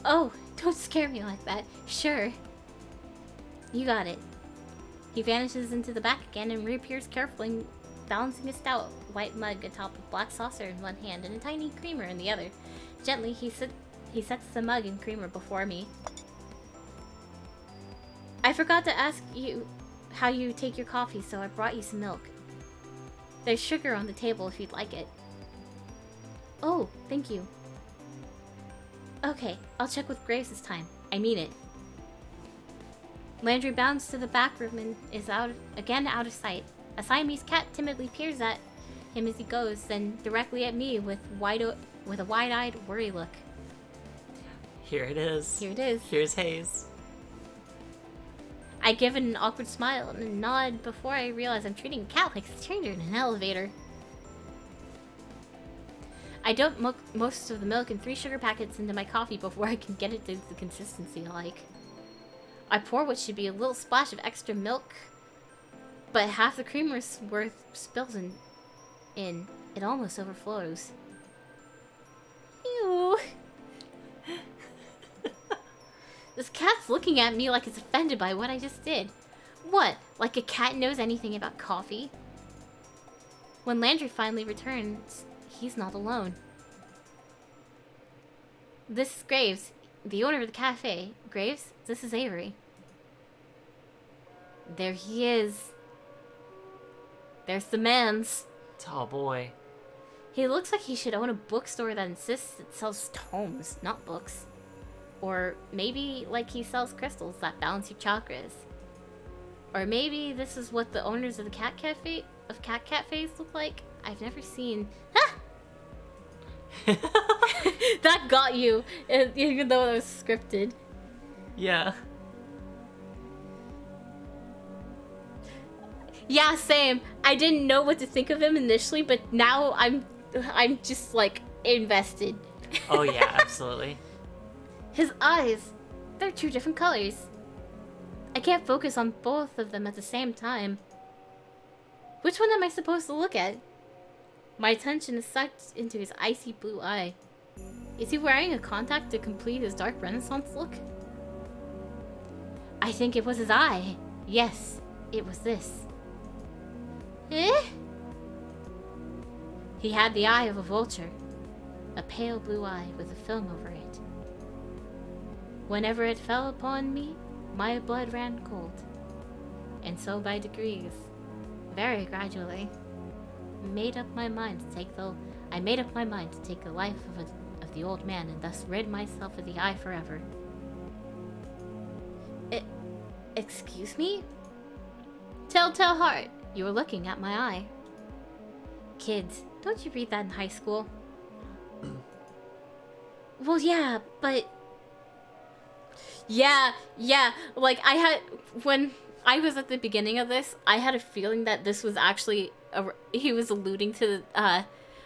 Oh, don't scare me like that. Sure. You got it. He vanishes into the back again and reappears carefully, balancing a stout white mug atop a black saucer in one hand and a tiny creamer in the other. Gently, he sets the mug and creamer before me. I forgot to ask you how you take your coffee, so I brought you some milk. There's sugar on the table if you'd like it. Oh, thank you. Okay, I'll check with Graves this time. I mean it. Landry bounds to the back room and is out of sight. A Siamese cat timidly peers at him as he goes, then directly at me with a wide-eyed worry look. Here it is. Here it is. Here's Hayes. I give it an awkward smile and a nod before I realize I'm treating a cat like a stranger in an elevator. I dump most of the milk and 3 sugar packets into my coffee before I can get it to the consistency I like. I pour what should be a little splash of extra milk, but half the creamer's worth spills in. It almost overflows. Ew. This cat's looking at me like it's offended by what I just did. What? Like a cat knows anything about coffee? When Landry finally returns, he's not alone. This is Graves. The owner of the cafe. Graves, this is Avery. There he is. There's the man's. Oh boy. He looks like he should own a bookstore that insists it sells tomes, not books. Or maybe like he sells crystals that balance your chakras. Or maybe this is what the owners of the cat cafes look like. I've never seen. Ha! That got you, even though it was scripted. Yeah. Yeah, same. I didn't know what to think of him initially, but now I'm just like invested. Oh yeah, absolutely. His eyes, they're two different colors. I can't focus on both of them at the same time. Which one am I supposed to look at? My attention is sucked into his icy blue eye. Is he wearing a contact to complete his dark Renaissance look? I think it was his eye. Yes, it was this. Eh? He had the eye of a vulture. A pale blue eye with a film over it. Whenever it fell upon me, my blood ran cold. And so by degrees, very gradually, I made up my mind to take the life of the old man and thus rid myself of the eye forever. Excuse me? Telltale heart, you were looking at my eye. Kids, don't you read that in high school? Well, yeah, but... Yeah, like when I was at the beginning of this, I had a feeling that this was actually, he was alluding to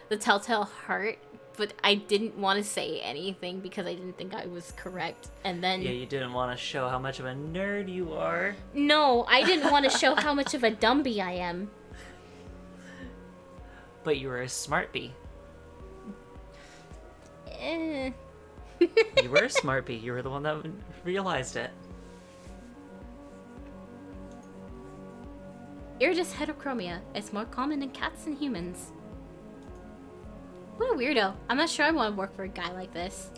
the Telltale Heart, but I didn't want to say anything because I didn't think I was correct, and then... Yeah, you didn't want to show how much of a nerd you are. No, I didn't want to show how much of a dumbie I am. But you were a smart bee. You were a smart bee. You were the one that realized it. Iridus heterochromia. It's more common in cats than humans. What a weirdo. I'm not sure I want to work for a guy like this.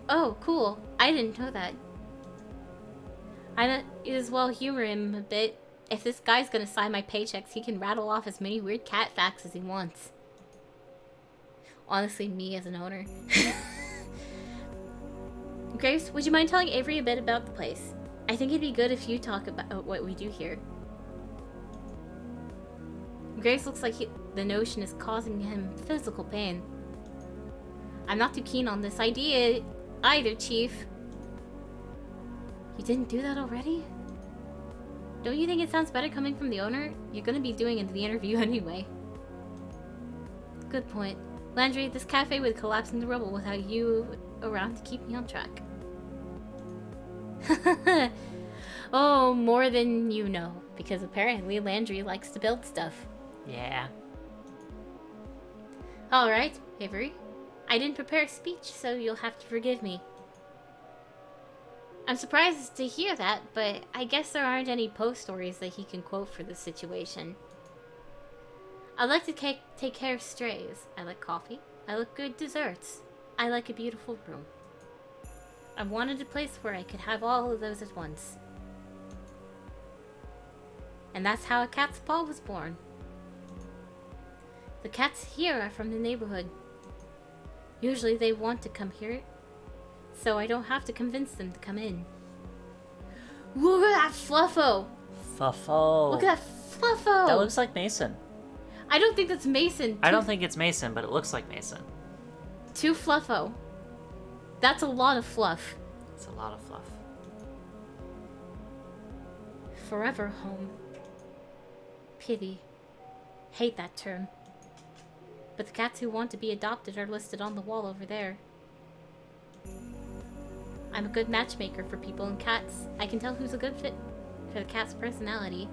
Oh, cool. I didn't know that. I might as well humor him a bit. If this guy's gonna sign my paychecks, he can rattle off as many weird cat facts as he wants. Honestly, me as an owner. Grace, would you mind telling Avery a bit about the place? I think it'd be good if you talk about what we do here. Grace looks like the notion is causing him physical pain. I'm not too keen on this idea either, Chief. You didn't do that already? Don't you think it sounds better coming from the owner? You're gonna be doing the interview anyway. Good point. Landry, this cafe would collapse into rubble without you around to keep me on track. Oh, more than you know, because apparently Landry likes to build stuff. Yeah. Alright, Avery. I didn't prepare a speech, so you'll have to forgive me. I'm surprised to hear that, but I guess there aren't any post stories that he can quote for this situation. I like to take care of strays. I like coffee. I like good desserts. I like a beautiful room. I wanted a place where I could have all of those at once. And that's how a cat's paw was born. The cats here are from the neighborhood. Usually they want to come here, so I don't have to convince them to come in. Look at that Fluffo! Fluffo. Look at that Fluffo! That looks like Mason. I don't think that's Mason. I don't think it's Mason, but it looks like Mason. Too Fluffo. That's a lot of fluff. It's a lot of fluff. Forever home. Pity. Hate that term. But the cats who want to be adopted are listed on the wall over there. I'm a good matchmaker for people and cats. I can tell who's a good fit for the cat's personality.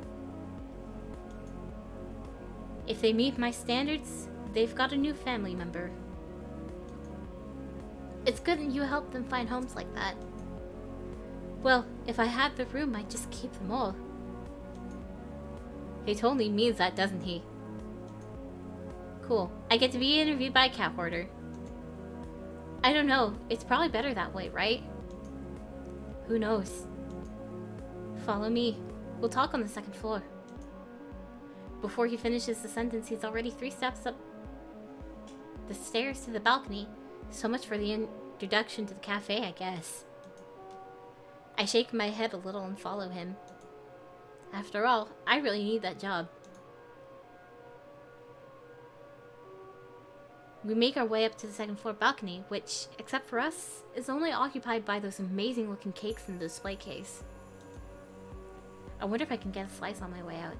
If they meet my standards, they've got a new family member. It's good that you help them find homes like that. Well, if I had the room, I'd just keep them all. He totally means that, doesn't he? Cool. I get to be interviewed by a cat hoarder. I don't know. It's probably better that way, right? Who knows? Follow me. We'll talk on the second floor. Before he finishes the sentence, he's already 3 steps up the stairs to the balcony. So much for the introduction to the cafe, I guess. I shake my head a little and follow him. After all, I really need that job. We make our way up to the second floor balcony, which, except for us, is only occupied by those amazing looking cakes in the display case. I wonder if I can get a slice on my way out.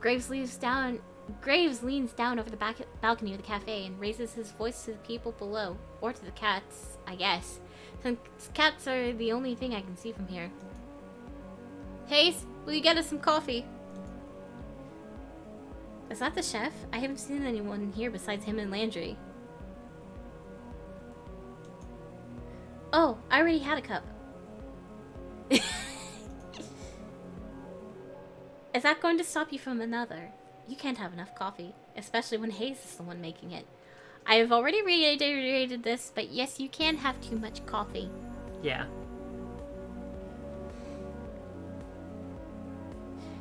Graves leans down over the balcony of the cafe and raises his voice to the people below, or to the cats, I guess, since cats are the only thing I can see from here. Hayes, will you get us some coffee? Is that the chef? I haven't seen anyone here besides him and Landry. Oh, I already had a cup. Is that going to stop you from another? You can't have enough coffee, especially when Hayes is the one making it. I have already reiterated this, but yes, you can have too much coffee. Yeah.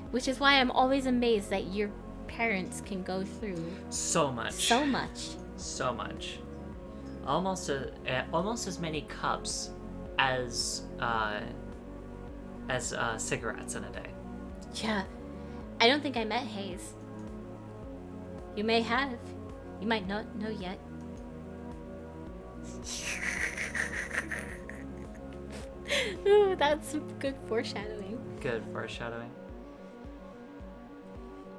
Which is why I'm always amazed that your parents can go through so much. So much. Almost as many cups as cigarettes in a day. Yeah. I don't think I met Hayes. You may have. You might not know yet. Ooh, that's good foreshadowing. Good foreshadowing.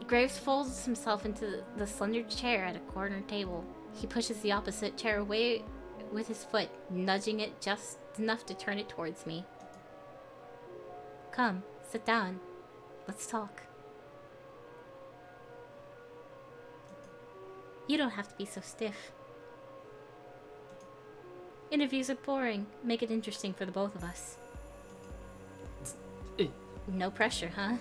Graves folds himself into the slender chair at a corner table. He pushes the opposite chair away with his foot, nudging it just enough to turn it towards me. Come, sit down. Let's talk. You don't have to be so stiff. Interviews are boring. Make it interesting for the both of us. No pressure, huh?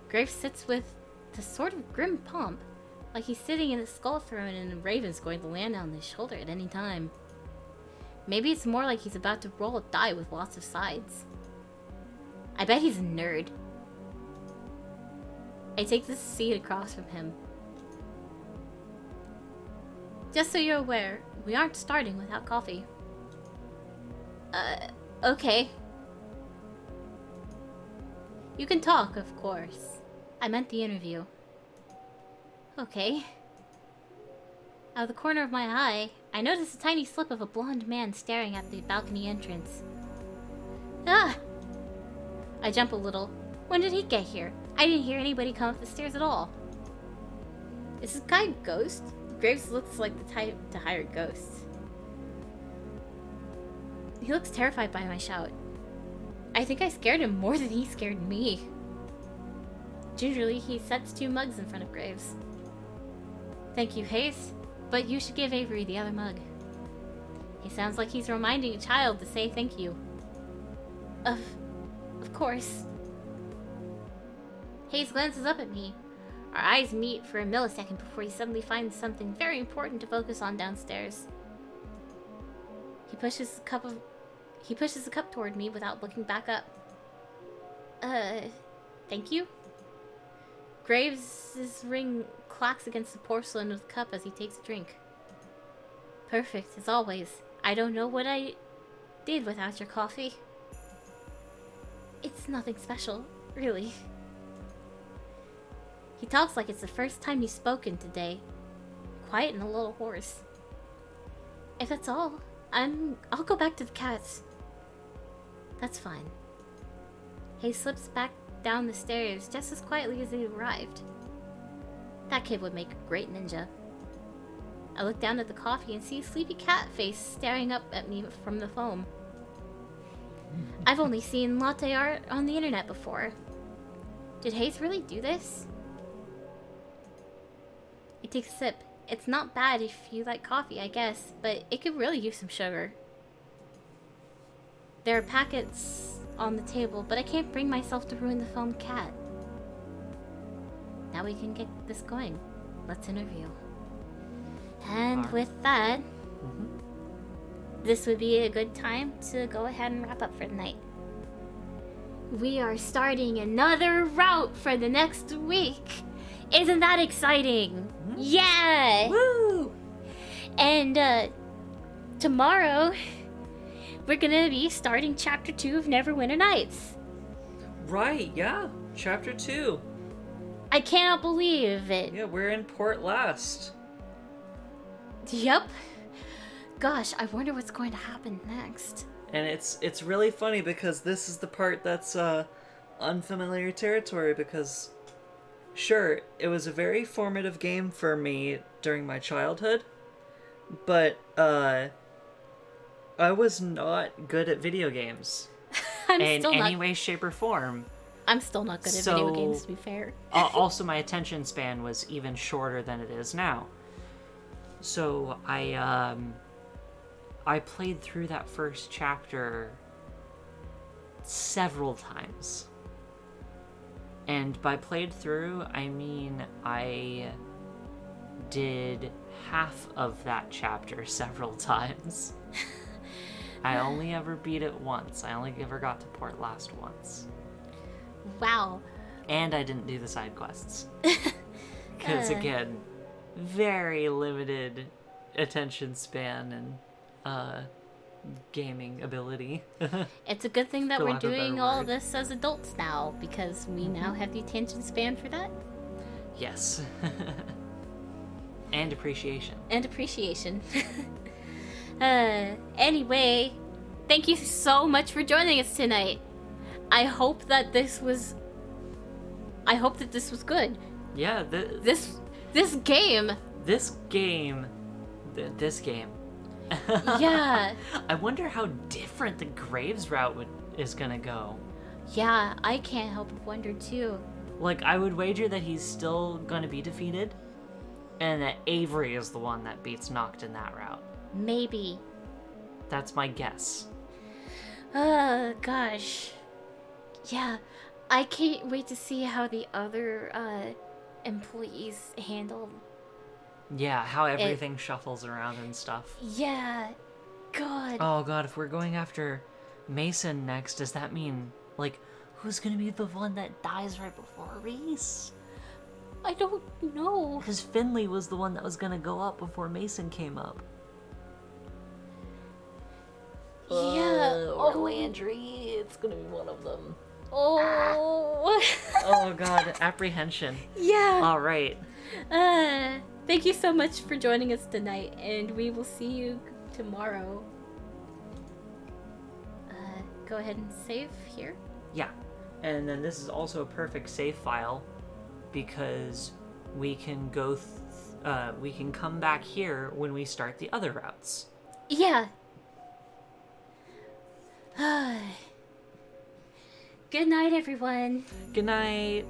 Graves sits with the sort of grim pomp, like he's sitting in a skull throne and a raven's going to land on his shoulder at any time. Maybe it's more like he's about to roll a die with lots of sides. I bet he's a nerd. I take the seat across from him. Just so you're aware, we aren't starting without coffee. Okay. You can talk, of course. I meant the interview. Okay. Out of the corner of my eye, I notice a tiny slip of a blonde man staring at the balcony entrance. Ah! I jump a little. When did he get here? I didn't hear anybody come up the stairs at all. Is this guy a ghost? Graves looks like the type to hire ghosts. He looks terrified by my shout. I think I scared him more than he scared me. Gingerly, he sets 2 mugs in front of Graves. Thank you, Hayes, but you should give Avery the other mug. He sounds like he's reminding a child to say thank you. Of course. Hayes glances up at me. Our eyes meet for a millisecond before he suddenly finds something very important to focus on downstairs. He pushes the cup toward me without looking back up. Thank you? Graves' ring clacks against the porcelain of the cup as he takes a drink. Perfect, as always. I don't know what I did without your coffee. It's nothing special, really. He talks like it's the first time he's spoken today. Quiet and a little hoarse. If that's all, I'll go back to the cats. That's fine. He slips back down the stairs just as quietly as he arrived. That kid would make a great ninja. I look down at the coffee and see a sleepy cat face staring up at me from the foam. I've only seen latte art on the internet before. Did Hayes really do this? I take a sip. It's not bad if you like coffee, I guess, but it could really use some sugar. There are packets on the table, but I can't bring myself to ruin the foam cat. Now we can get this going. Let's interview. And Alright. with that, Mhm. this would be a good time to go ahead and wrap up for the night. We are starting another route for the next week. Isn't that exciting? Mhm. Yeah! Woo! And tomorrow, we're gonna be starting Chapter 2 of Neverwinter Nights. Right, yeah. Chapter 2. I cannot believe it. Yeah, we're in Port Last. Yep. Gosh, I wonder what's going to happen next. And it's really funny because this is the part that's unfamiliar territory because sure, it was a very formative game for me during my childhood, but I was not good at video games I'm in still any not. way, shape, or form. I'm still not good at So- video games, to be fair. Also, my attention span was even shorter than it is now. So I played through that first chapter several times. And by played through, I mean I did half of that chapter several times. I only ever beat it once. I only ever got to Port Last once. Wow. And I didn't do the side quests. Because, again, very limited attention span and gaming ability. It's a good thing that For we're lack of a doing better all word. this as adults now, because we now have the attention span for that. Yes. And appreciation. And appreciation. Anyway, thank you so much for joining us tonight. I hope that this was good. Yeah, This game. this game. Yeah. I wonder how different the Graves route is gonna go. Yeah, I can't help but wonder too. Like, I would wager that he's still gonna be defeated, and that Avery is the one that beats Noct in that route. Maybe. That's my guess. Gosh. Yeah, I can't wait to see how the other employees handle. Yeah, how everything shuffles around and stuff. Yeah. God. Oh god, if we're going after Mason next, does that mean, like, who's gonna be the one that dies right before Reese? I don't know. Because Finley was the one that was gonna go up before Mason came up. Yeah. Or Landry, it's gonna be one of them. Oh. Oh god, apprehension. Yeah. Alright. Thank you so much for joining us tonight, and we will see you tomorrow. Go ahead and save here. Yeah. And then this is also a perfect save file because we can go we can come back here when we start the other routes. Yeah. Good night, everyone. Good night.